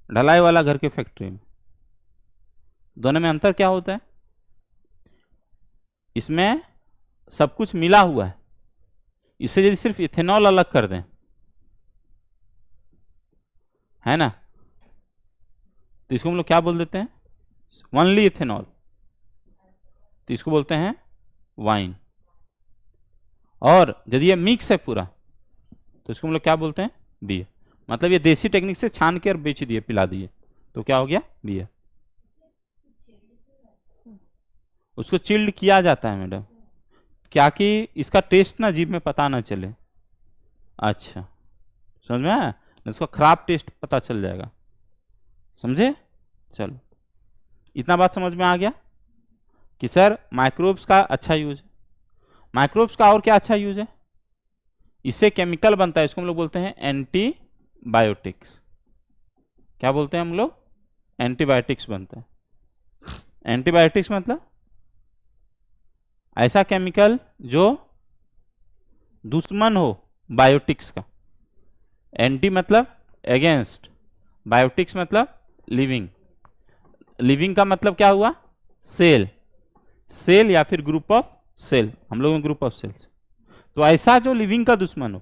ढलाई वाला घर के फैक्ट्री में, दोनों में अंतर क्या होता है। इसमें सब कुछ मिला हुआ है, इससे यदि सिर्फ इथेनॉल अलग कर दें, है ना, तो इसको हम लोग क्या बोल देते हैं, ओनली इथेनॉल, तो इसको बोलते हैं वाइन। और यदि ये मिक्स है पूरा तो इसको हम लोग क्या बोलते हैं, बियर। मतलब ये देसी टेक्निक से छान के और बेच दिए, पिला दिए, तो क्या हो गया, बियर। उसको चिल्ड किया जाता है मैडम, क्या कि इसका टेस्ट ना जीभ में पता ना चले। अच्छा समझ में आया, उसका खराब टेस्ट पता चल जाएगा, समझे। चलो इतना बात समझ में आ गया कि सर माइक्रोब्स का अच्छा यूज है। माइक्रोब्स का और क्या अच्छा यूज है, इससे केमिकल बनता है, इसको हम लोग बोलते हैं एंटीबायोटिक्स। क्या बोलते हैं हम लोग, एंटीबायोटिक्स बनता है। एंटीबायोटिक्स मतलब ऐसा केमिकल जो दुश्मन हो बायोटिक्स का। एंटी मतलब अगेंस्ट, बायोटिक्स मतलब लिविंग। लिविंग का मतलब क्या हुआ, सेल, सेल या फिर ग्रुप ऑफ सेल, हम लोग में ग्रुप ऑफ सेल्स। तो ऐसा जो लिविंग का दुश्मन हो,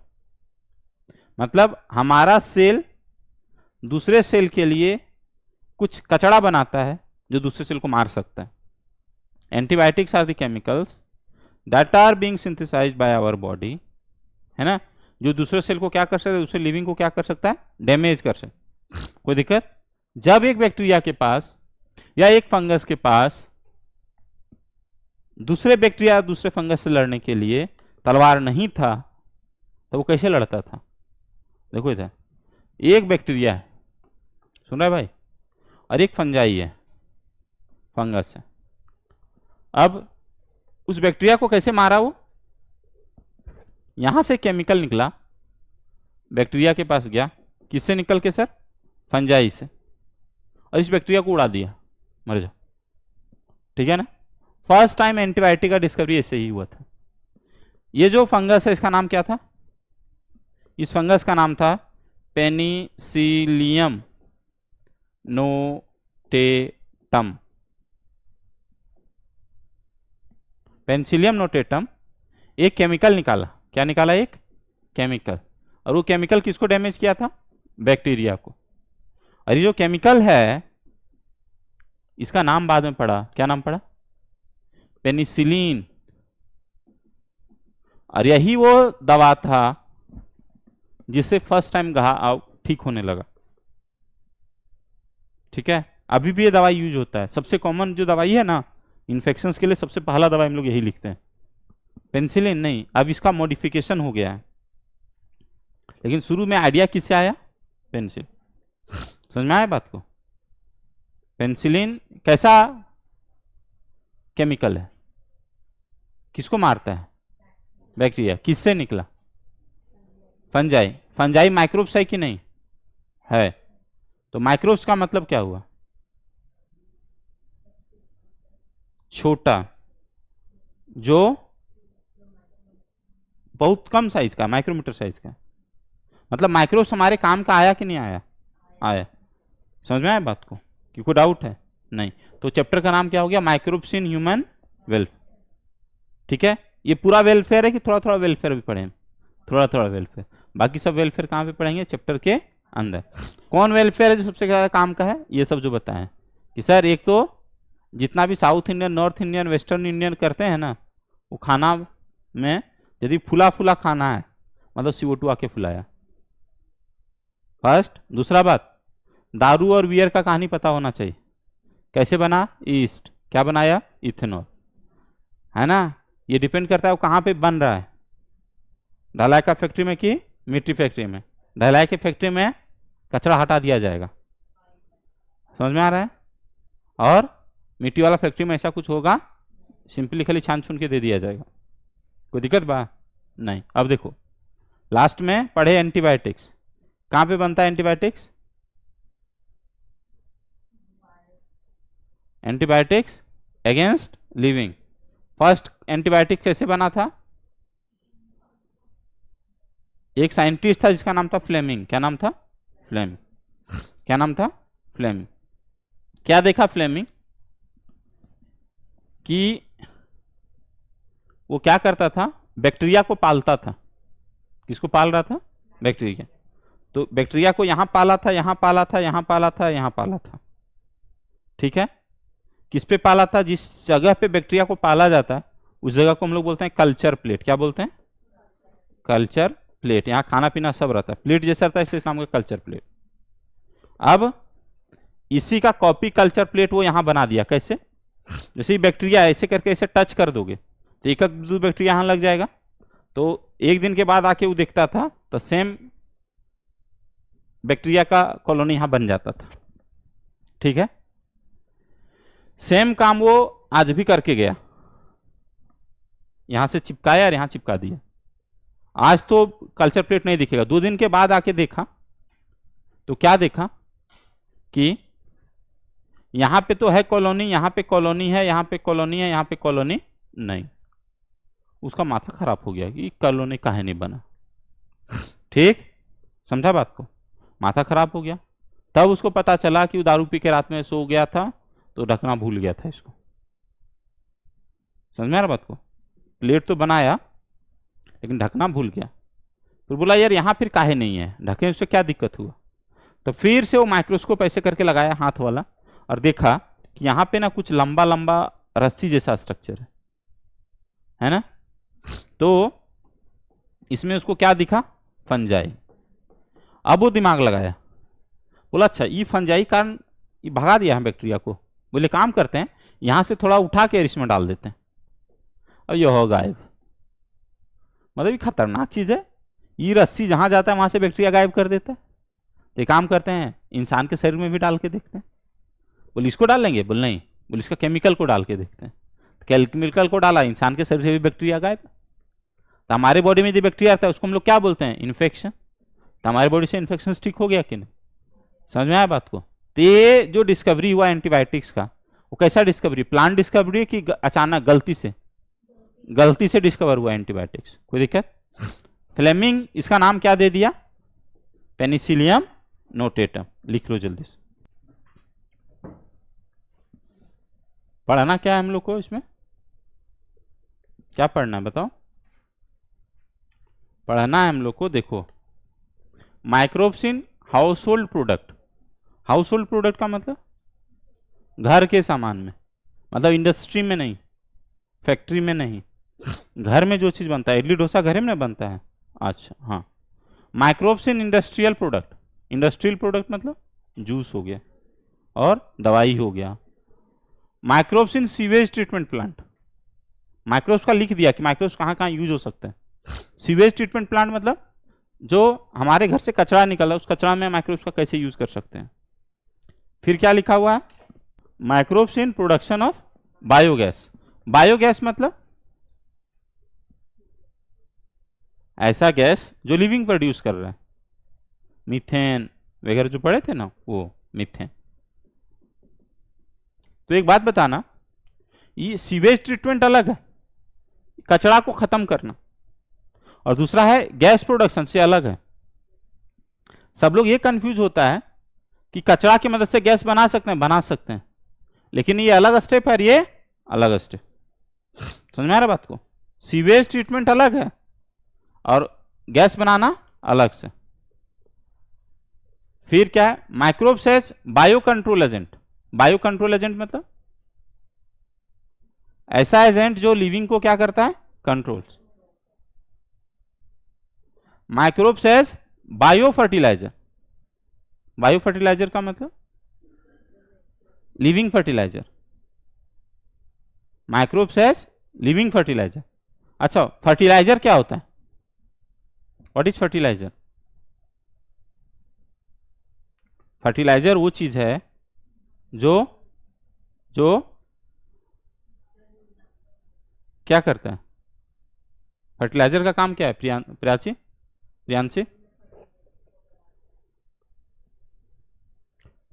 मतलब हमारा सेल दूसरे सेल के लिए कुछ कचड़ा बनाता है जो दूसरे सेल को मार सकता है। Antibiotics are the chemicals that are being synthesised by our body, है ना, जो दूसरे सेल को क्या कर सकता है, दूसरे लिविंग को क्या कर सकता है, डैमेज कर सकता है। कोई दिक्कत। जब एक बैक्टीरिया के पास या एक फंगस के पास दूसरे बैक्टीरिया दूसरे फंगस से लड़ने के लिए तलवार नहीं था, तो वो कैसे लड़ता था। देखो इधर एक बैक्टीरिया है, सुन रहे भाई, और एक फंजाई है, फंगस है। अब उस बैक्टीरिया को कैसे मारा वो? यहां से केमिकल निकला, बैक्टीरिया के पास गया, किससे निकल के सर? फंजाई से, और इस बैक्टीरिया को उड़ा दिया, मर जाओ। ठीक है ना? फर्स्ट टाइम एंटीबायोटिक का डिस्कवरी ऐसे ही हुआ था। ये जो फंगस है इसका नाम क्या था? इस फंगस का नाम था पेनिसिलियम नोटेटम। पेनिसिलियम नोटेटम एक केमिकल निकाला। क्या निकाला? एक केमिकल। और वो केमिकल किसको डैमेज किया था? बैक्टीरिया को। और ये जो केमिकल है इसका नाम बाद में पड़ा, क्या नाम पड़ा? पेनिसिलिन। और यही वो दवा था जिससे फर्स्ट टाइम घाव ठीक होने लगा। ठीक है? अभी भी ये दवाई यूज होता है। सबसे कॉमन जो दवाई है ना इन्फेक्शंस के लिए, सबसे पहला दवाई हम लोग यही लिखते हैं, पेनिसिलिन नहीं। अब इसका मॉडिफिकेशन हो गया है, लेकिन शुरू में आइडिया किससे आया? पेनिसिलिन। समझ में आया बात को? पेनिसिलिन कैसा केमिकल है? किसको मारता है? बैक्टीरिया। किससे निकला? फंजाई। फंजाई माइक्रोब्स है कि नहीं है? तो माइक्रोब्स का मतलब क्या हुआ? छोटा, जो बहुत कम साइज का, माइक्रोमीटर साइज का। मतलब माइक्रोब्स हमारे काम का आया कि नहीं आया? आया। समझ में आया बात को कि कोई डाउट है? नहीं। तो चैप्टर का नाम क्या हो गया? Microbes in human welfare. ठीक है? ये पूरा वेलफेयर है कि थोड़ा थोड़ा वेलफेयर भी पढ़े? थोड़ा थोड़ा वेलफेयर। बाकी सब वेलफेयर कहाँ पे पढ़ेंगे? चैप्टर के अंदर। कौन वेलफेयर है जो सबसे ज्यादा काम का है? ये सब जो बताएं कि सर एक तो जितना भी south Indian, north Indian, western Indian करते हैं ना, वो खाना में यदि फुला फुला खाना है मतलब CO2 आके फुलाया फर्स्ट। दूसरा बात, दारू और बियर का कहानी पता होना चाहिए। कैसे बना? ईस्ट। क्या बनाया? इथेनॉल। है ना? ये डिपेंड करता है वो कहाँ पे बन रहा है, ढलाई का फैक्ट्री में कि मिट्टी फैक्ट्री में। ढलाई के फैक्ट्री में कचरा हटा दिया जाएगा। समझ में आ रहा है? और मिट्टी वाला फैक्ट्री में ऐसा कुछ होगा, सिंपली खाली छान छून के दे दिया जाएगा। कोई दिक्कत बा? नहीं। अब देखो लास्ट में पढ़े एंटीबायोटिक्स। कहाँ पे बनता है antibiotics? Antibiotics against living. First antibiotic कैसे बना था? एक साइंटिस्ट था जिसका नाम था फ्लेमिंग। क्या नाम था? फ्लेमिंग। क्या नाम था? फ्लेमिंग। क्या देखा फ्लेमिंग? कि वो क्या करता था? बैक्टीरिया को पालता था। किसको पाल रहा था? बैक्टीरिया। तो बैक्टीरिया को यहां पाला था, यहां पाला था, यहां पाला था, यहां पाला था। ठीक है? किस पे पाला था? जिस जगह पे बैक्टीरिया को पाला जाता है उस जगह को हम लोग बोलते हैं कल्चर प्लेट। क्या बोलते हैं? Culture plate. यहां खाना पीना सब रहता है, प्लेट जैसा रहता है, इसलिए नाम का कल्चर प्लेट। अब इसी का कॉपी कल्चर प्लेट वो यहां बना दिया। कैसे? जैसे ही बैक्टीरिया ऐसे करके ऐसे टच कर दोगे तो एक दो बैक्टीरिया यहां लग जाएगा। तो एक दिन के बाद आके वो देखता था तो सेम बैक्टीरिया का कॉलोनी यहां बन जाता था। ठीक है? सेम काम वो आज भी करके गया, यहां से चिपकाया और यहां चिपका दिया। आज तो कल्चर प्लेट नहीं दिखेगा। 2 दिन के बाद आके देखा तो क्या देखा कि यहां पे तो है कॉलोनी, यहां पे कॉलोनी है, यहां पे कॉलोनी है, यहां पे कॉलोनी नहीं। उसका माथा खराब हो गया कि कॉलोनी काहे नहीं बना। ठीक? समझा बात को? माथा खराब हो गया। तब उसको पता चला कि वो दारू पी के रात में सो गया था तो ढकना भूल गया था इसको। समझ में आ रहा बात को? प्लेट तो बनाया लेकिन ढकना भूल गया। फिर बोला यार यहां फिर काहे नहीं है, ढके उससे क्या दिक्कत हुआ? तो फिर से वो माइक्रोस्कोप ऐसे करके लगाया हाथ वाला और देखा कि यहां पे ना कुछ लंबा लंबा रस्सी जैसा स्ट्रक्चर है ना? तो इसमें उसको क्या दिखा? फंजाई। अब वो दिमाग लगाया, बोला अच्छा ये फंजाई कारण ये भगा दिया है बैक्टीरिया को। बोले काम करते हैं यहां से थोड़ा उठा के इसमें डाल देते हैं और ये हो गायब। मतलब ये खतरनाक चीज है। ये रस्सी जहां जाता है वहां से बैक्टीरिया गायब कर देता है। तो काम करते हैं इंसान के शरीर में भी डाल के देखते हैं। बोले इसको डाल लेंगे, बोले नहीं, बोले इसका केमिकल को डाल के देखते हैं। केमिकल को डाला, इंसान के शरीर से भी बैक्टीरिया गायब। तो हमारे बॉडी में जो बैक्टीरिया आता है उसको हम लोग क्या बोलते हैं, इन्फेक्शन। तो हमारी बॉडी से इन्फेक्शन ठीक हो गया कि नहीं, समझ में आया बात को। तो ये जो डिस्कवरी हुआ एंटीबायोटिक्स का, वो कैसा डिस्कवरी, प्लान डिस्कवरी कि अचानक गलती से डिस्कवर हुआ एंटीबायोटिक्स, कोई दिक्कत। फ्लेमिंग इसका नाम क्या दे दिया, पेनिसिलियम नोटेटम। लिख लो जल्दी से। पढ़ना क्या है हम लोग को, इसमें क्या पढ़ना है बताओ। पढ़ना है हम लोग को, देखो microbes in house hold product. House hold product का मतलब घर के सामान में, मतलब इंडस्ट्री में नहीं, फैक्ट्री में नहीं, घर में जो चीज बनता है। इडली डोसा घर में बनता है, अच्छा हाँ। Microbes in industrial product. Industrial product मतलब जूस हो गया और दवाई हो गया। Microbes in sewage treatment plant. Microbes का लिख दिया कि माइक्रोब्स कहाँ कहाँ यूज हो सकते हैं। सीवेज ट्रीटमेंट प्लांट मतलब जो हमारे घर से कचरा निकला, उस कचरा में माइक्रोब्स का कैसे यूज कर सकते हैं। फिर क्या लिखा हुआ है, microbes in production of biogas. Biogas मतलब ऐसा गैस जो लिविंग प्रोड्यूस कर रहा है, मीथेन वगैरह जो पढ़े थे ना, वो मीथेन। तो एक बात बताना, ये सीवेज ट्रीटमेंट अलग है, कचरा को खत्म करना, और दूसरा है गैस प्रोडक्शन से अलग है। सब लोग ये कंफ्यूज होता है कि कचरा की मदद से गैस बना सकते हैं, लेकिन ये अलग स्टेप है, ये अलग स्टेप। समझ में आ रहा बात को। सीवेज ट्रीटमेंट अलग है और गैस बनाना अलग से। फिर क्या है, microbes as bio control agent. Bio control agent मतलब ऐसा एजेंट जो लिविंग को क्या करता है, controls. Microbes as bio fertiliser. Bio fertiliser का मतलब living fertiliser. Microbes as living fertiliser. अच्छा, फर्टिलाइजर क्या होता है, व्हाट इज फर्टिलाइजर। फर्टिलाइजर वो चीज है जो क्या करता है। फर्टिलाइजर का काम क्या है प्रियांशी।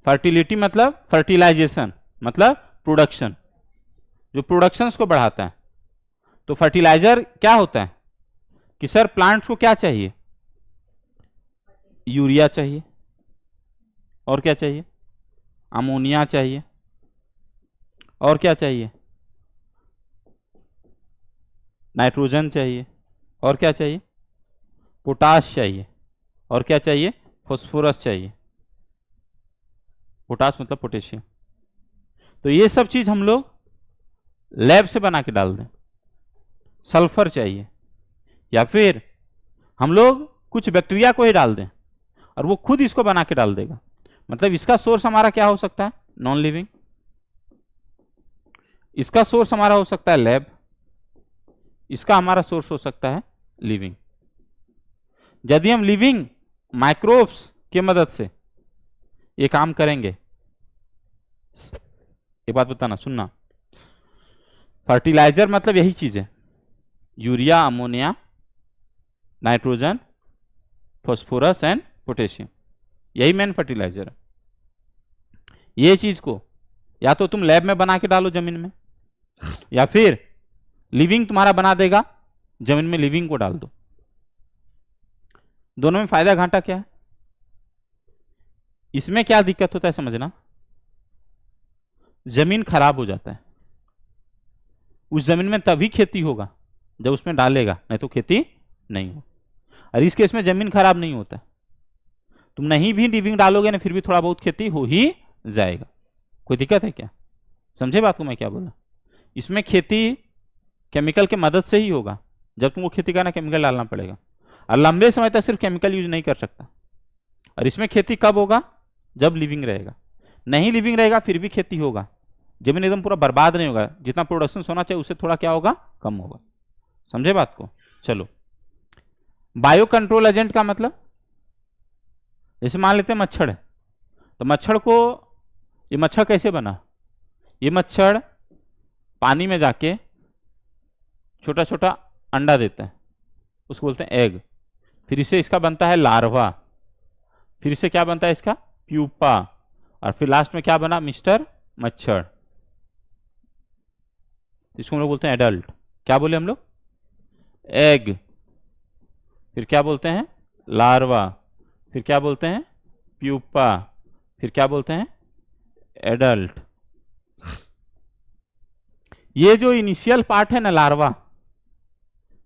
फर्टिलिटी मतलब फर्टिलाइजेशन मतलब प्रोडक्शन, जो प्रोडक्शंस को बढ़ाता है। तो फर्टिलाइजर क्या होता है कि सर प्लांट्स को क्या चाहिए, यूरिया चाहिए, और क्या चाहिए, अमोनिया चाहिए, और क्या चाहिए, नाइट्रोजन चाहिए, और क्या चाहिए, पोटाश चाहिए, और क्या चाहिए, फास्फोरस चाहिए। पोटाश मतलब पोटेशियम। तो ये सब चीज हम लोग लैब से बना के डाल दें। सल्फर चाहिए, या फिर हम लोग कुछ बैक्टीरिया को ही डाल दें और वो खुद इसको बना के डाल देगा। मतलब इसका सोर्स हमारा क्या हो सकता है, नॉन लिविंग। इसका सोर्स हमारा हो सकता है लैब, इसका हमारा सोर्स हो सकता है लिविंग। यदि हम लिविंग माइक्रोब्स की मदद से ये काम करेंगे, एक बात बताना सुनना, फर्टिलाइजर मतलब यही चीज है, urea, ammonia, nitrogen, phosphorus and potassium, यही मेन फर्टिलाइजर है। ये चीज को या तो तुम लैब में बना के डालो जमीन में, या फिर लिविंग तुम्हारा बना देगा, जमीन में लिविंग को डाल दो। दोनों में फायदा घाटा क्या है, इसमें क्या दिक्कत होता है समझना, जमीन खराब हो जाता है। उस जमीन में तभी खेती होगा जब उसमें डालेगा, नहीं तो खेती नहीं हो। और इस केस में जमीन खराब नहीं होता, तुम नहीं भी लिविंग डालोगे ना फिर भी थोड़ा बहुत खेती हो ही जाएगा। कोई दिक्कत है क्या, समझे बात को मैं क्या बोला। इसमें खेती केमिकल के मदद से ही होगा, जब तुमको खेती करना केमिकल डालना पड़ेगा, और लंबे समय तक सिर्फ केमिकल यूज नहीं कर सकता। और इसमें खेती कब होगा, जब लिविंग रहेगा। नहीं लिविंग रहेगा फिर भी खेती होगा, जमीन एकदम पूरा बर्बाद नहीं होगा, जितना प्रोडक्शन होना चाहिए उससे थोड़ा क्या होगा, कम होगा। समझे बात को। चलो, बायो कंट्रोल एजेंट का मतलब, जैसे मान लेते हैं मच्छर है, तो मच्छर को ये मच्छर कैसे बना? ये मच्छर पानी में जाके छोटा छोटा अंडा देता है, उसको बोलते हैं एग। फिर इससे इसका बनता है लार्वा, फिर इससे क्या बनता है इसका प्यूपा, और फिर लास्ट में क्या बना मिस्टर मच्छर। इसको हम लोग बोलते हैं एडल्ट। क्या बोले हम लोग? एग, फिर क्या बोलते हैं लार्वा, फिर क्या बोलते हैं प्यूपा, फिर क्या बोलते हैं एडल्ट। ये जो इनिशियल पार्ट है ना लार्वा,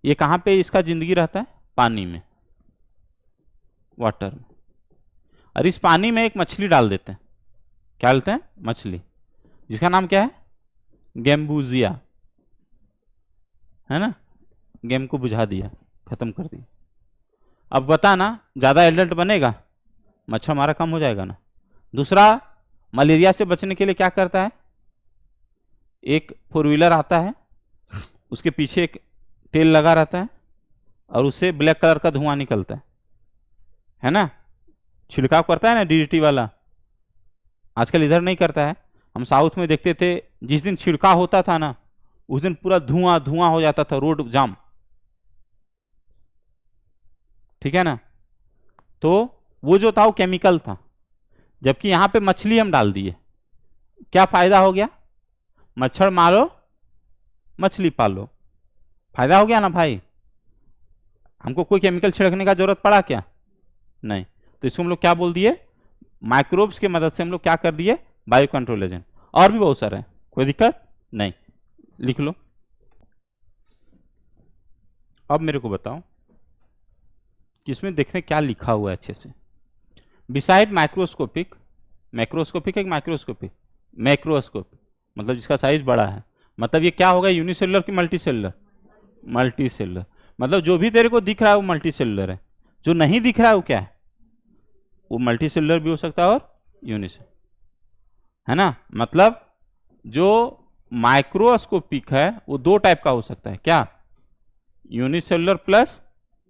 ये कहां पे इसका जिंदगी रहता है? पानी में, वाटर में। और इस पानी में एक मछली डाल देते हैं। क्या डालते हैं? मछली, जिसका नाम क्या है? गैम्बूजिया, है ना। गेम को बुझा दिया, खत्म कर दिया। अब बता ना, ज्यादा एडल्ट बनेगा, मच्छर हमारा कम हो जाएगा ना। दूसरा, मलेरिया से बचने के लिए क्या करता है? एक 4 व्हीलर आता है, उसके पीछे एक तेल लगा रहता है और उससे ब्लैक कलर का धुआं निकलता है ना। छिड़काव करता है ना डीडीटी वाला, आजकल इधर नहीं करता है, हम साउथ में देखते थे। जिस दिन छिड़काव होता था ना, उस दिन पूरा धुआं धुआं हो जाता था, रोड जाम, ठीक है ना। तो वो जो था वो केमिकल था, जबकि यहां पे मछली हम डाल दिए। क्या फायदा हो गया? मच्छर मारो, मछली पालो, फायदा हो गया ना भाई। हमको कोई केमिकल छिड़कने का जरूरत पड़ा क्या? नहीं। तो इसको हम लोग क्या बोल दिए? माइक्रोब्स की मदद से हम लोग क्या कर दिए? Bio control agent. और भी बहुत सारे हैं, कोई दिक्कत नहीं, लिख लो। अब मेरे को बताओ कि इसमें देखने क्या लिखा हुआ है अच्छे से। बिसाइड माइक्रोस्कोपिक, मैक्रोस्कोपिक एक माइक्रोस्कोपिक, मैक्रोस्कोप मतलब जिसका साइज बड़ा है। मतलब ये क्या होगा? यूनिसेलुलर की मल्टी सेलुलर? Multi cellular. मतलब जो भी तेरे को दिख रहा है वो मल्टी सेलुलर है, जो नहीं दिख रहा है वो क्या है? वो मल्टी सेलुलर भी हो सकता है और यूनिसेलुलर, है ना। मतलब जो माइक्रोस्कोपिक है वो 2 टाइप का हो सकता है। क्या? Unicellular plus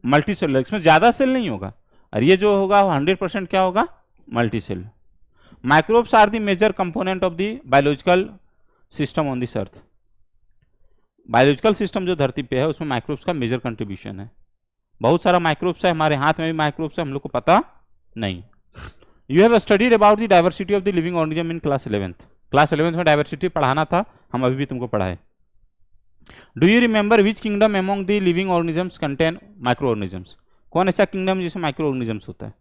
multi cellular. इसमें ज्यादा सेल नहीं होगा, और ये जो होगा 100% क्या होगा? Multi cellular. Microbes are the major component of the biological system on this earth. Biological system जो धरती पे है उसमें माइक्रोब्स का मेजर कंट्रीब्यूशन है। बहुत सारा माइक्रोब्स है, हमारे हाथ में भी माइक्रोब्स है, हम लोग को पता नहीं। You have studied about the diversity of the living organism in class 11th। Class 11th में डाइवर्सिटी पढ़ाना था, हम अभी भी तुमको पढ़ाए। Do you remember which kingdom among the living organisms contain micro organisms? कौन ऐसा किंगडम जिसमें माइक्रो ऑर्गेनिजम्स होता है?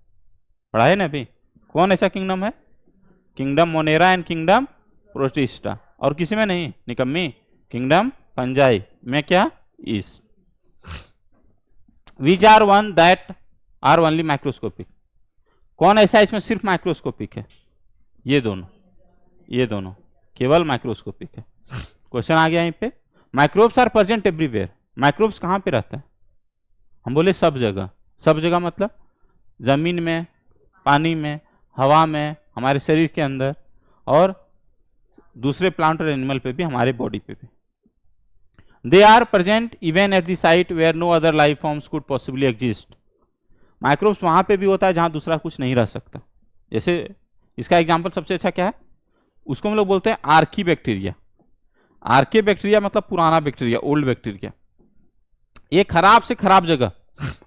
पढ़ाए ना अभी। कौन ऐसा किंगडम है? Kingdom Monera and kingdom Protista. और किसी में नहीं, निकम्मी। किंगडम पंजाई में क्या? Yeast. Which are one that are only microscopic? कौन ऐसा इसमें सिर्फ माइक्रोस्कोपिक है? ये दोनों, ये दोनों केवल माइक्रोस्कोपिक है। क्वेश्चन आ गया यहीं पे। Microbes are present everywhere. Microbes कहां पे रहता है? हम बोले सब जगह। सब जगह मतलब जमीन में, पानी में, हवा में, हमारे शरीर के अंदर, और दूसरे प्लांट और एनिमल पे भी, हमारे बॉडी पे भी। They are present even at the site where no other life forms could possibly exist. Microbes वहां पे भी होता है जहां दूसरा कुछ नहीं रह सकता। जैसे इसका एग्जांपल सबसे अच्छा क्या है? उसको हम लोग बोलते हैं आर्की बैक्टीरिया। आर्के बैक्टीरिया मतलब पुराना बैक्टीरिया, ओल्ड बैक्टीरिया। ये खराब से खराब जगह,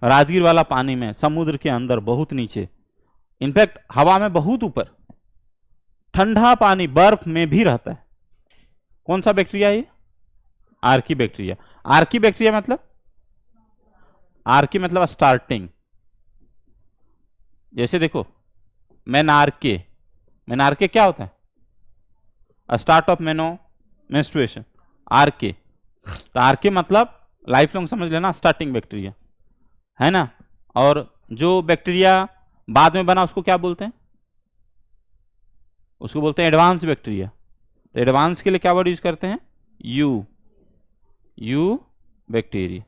राजगीर वाला पानी में, समुद्र के अंदर बहुत नीचे, इनफैक्ट हवा में बहुत ऊपर, ठंडा पानी बर्फ में भी रहता है। कौन सा बैक्टीरिया है ये? Archaebacteria. आर्की बैक्टीरिया मतलब, आर्की मतलब स्टार्टिंग। जैसे देखो मेनार्के, मेनार्के क्या होता है? Start of menstruation, arche. तो आर्के मतलब लाइफ लॉन्ग समझ लेना, स्टार्टिंग बैक्टीरिया, है ना। और जो बैक्टीरिया बाद में बना उसको क्या बोलते हैं? उसको बोलते हैं एडवांस बैक्टीरिया। तो एडवांस के लिए क्या वर्ड यूज करते हैं? You, you bacteria,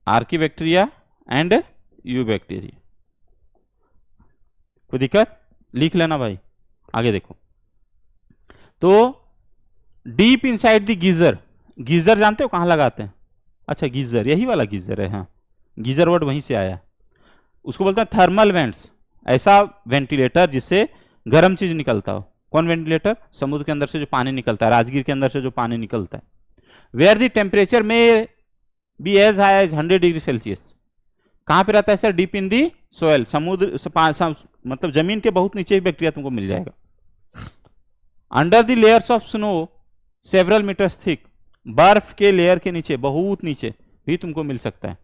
Archie bacteria and you bacteria. कोई दिक्कत? लिख लेना भाई। आगे देखो, तो deep inside the geyser. Geyser जानते हो कहां लगाते हैं? अच्छा गीजर, यही वाला गीजर है। हाँ, गीजर वर्ड वहीं से आया। उसको बोलते हैं थर्मल वेंट्स। ऐसा वेंटिलेटर जिससे गर्म चीज निकलता हो। कौन वेंटिलेटर? समुद्र के अंदर से जो पानी निकलता है, राजगीर के अंदर से जो पानी निकलता है। वेयर द टेम्परेचर में be as high as 100 degree Celsius. कहाँ पे रहता है sir? Deep in the soil, समुद्र मतलब जमीन के बहुत नीचे ही बैक्टीरिया तुमको मिल जाएगा। Under the layers of snow several metres thick, बर्फ के लेयर के नीचे, बहुत नीचे भी तुमको मिल सकता है।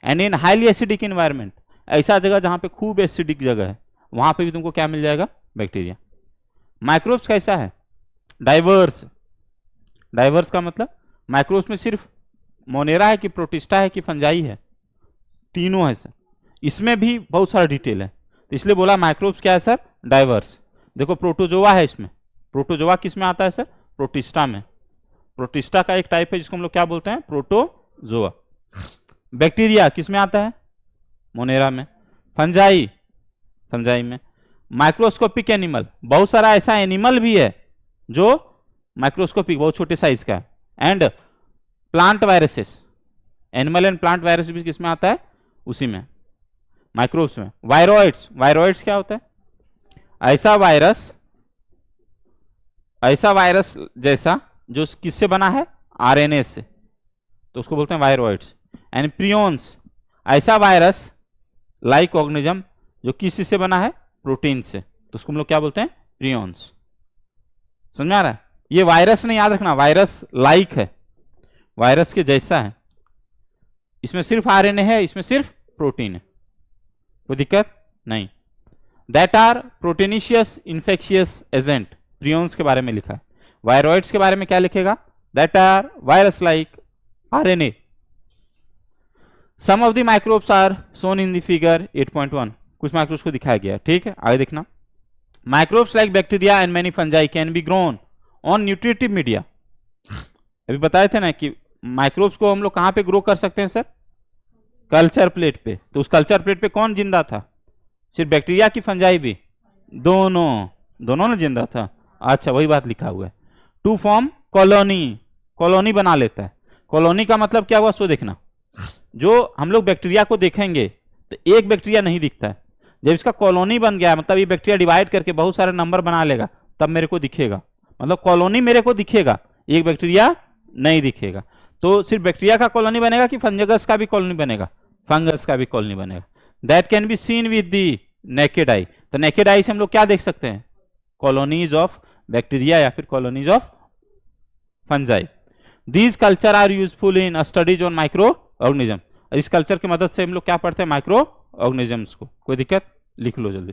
And in highly acidic environment, ऐसा जगह जहां पे खूब एसिडिक जगह है, वहां पे भी तुमको क्या मिल जाएगा? बैक्टीरिया। माइक्रोब्स कैसा है? डाइवर्स। डाइवर्स का मतलब माइक्रोब्स में सिर्फ मोनेरा है कि प्रोटिस्टा है कि फंजाई है? तीनों है सर। इसमें भी बहुत सारा डिटेल है, तो इसलिए बोला माइक्रोब्स क्या है सर? डाइवर्स। देखो प्रोटोजोआ है इसमें। प्रोटोजोआ किस में आता है सर? प्रोटिस्टा में। प्रोटिस्टा का एक टाइप है जिसको हम लोग क्या बोलते हैं? प्रोटोजोआ। बैक्टीरिया किस में आता है? मोनेरा में। फंजाई, फंजाई में। माइक्रोस्कोपिक एनिमल, बहुत सारा ऐसा एनिमल भी है जो माइक्रोस्कोपिक, बहुत छोटे साइज का है। And plant viruses, animal and plant virus भी किस में आता है? उसी में, माइक्रोब्स में। वायरोइड्स, वायरोइड्स क्या होता है? ऐसा वायरस जैसा जो किससे बना है? आरएनए से, तो उसको बोलते हैं वायरोइड्स। एंड प्रियॉन्स, ऐसा वायरस लाइक ऑर्गेनिज्म जो किस से बना है? प्रोटीन से, तो उसको हम लोग क्या बोलते हैं? प्रियॉन्स। समझ में आ रहा है? ये वायरस नहीं, याद रखना, वायरस लाइक है, वायरस के जैसा है। इसमें सिर्फ आरएनए है, इसमें सिर्फ प्रोटीन है, कोई दिक्कत नहीं। That are proteinaceous infectious agent, prions के बारे में लिखा है। वायरोइड्स के बारे में क्या लिखेगा? That are virus like RNA. Some of the microbes are shown in the figure 8.1, कुछ माइक्रोब्स को दिखाया गया है, ठीक है, आगे देखना। Microbes like bacteria and many fungi can be grown on nutritive media. अभी बताए थे ना कि माइक्रोब्स को हम लोग कहां पे ग्रो कर सकते हैं सर? कल्चर प्लेट पे। तो उस कल्चर प्लेट पे कौन जिंदा था? सिर्फ बैक्टीरिया की फंजाई भी? दोनों, दोनों ने जिंदा था। अच्छा, वही बात लिखा हुआ है। टू फॉर्म कॉलोनी, कॉलोनी बना लेता है। कॉलोनी का मतलब क्या हुआ सो देखना। जो हम लोग बैक्टीरिया को देखेंगे तो एक बैक्टीरिया नहीं दिखता है, जब इसका कॉलोनी बन गया, मतलब ये बैक्टीरिया डिवाइड करके बहुत सारे नंबर बना लेगा, तब मेरे को दिखेगा। मतलब कॉलोनी मेरे को दिखेगा, एक बैक्टीरिया नहीं दिखेगा। तो सिर्फ बैक्टीरिया का कॉलोनी बनेगा कि फंगस का भी कॉलोनी बनेगा? फंगस का भी कॉलोनी बनेगा। That can be seen with the naked eye. तो नेकेड आई से हम लोग क्या देख सकते हैं? कॉलोनीज ऑफ बैक्टीरिया या फिर colonies of fungi. These culture are useful in studies on micro organism. इस कल्चर की मदद से हम लोग क्या पढ़ते हैं? माइक्रो ऑर्गेनिजम्स को। कोई दिक्कत? लिख लो जल्दी।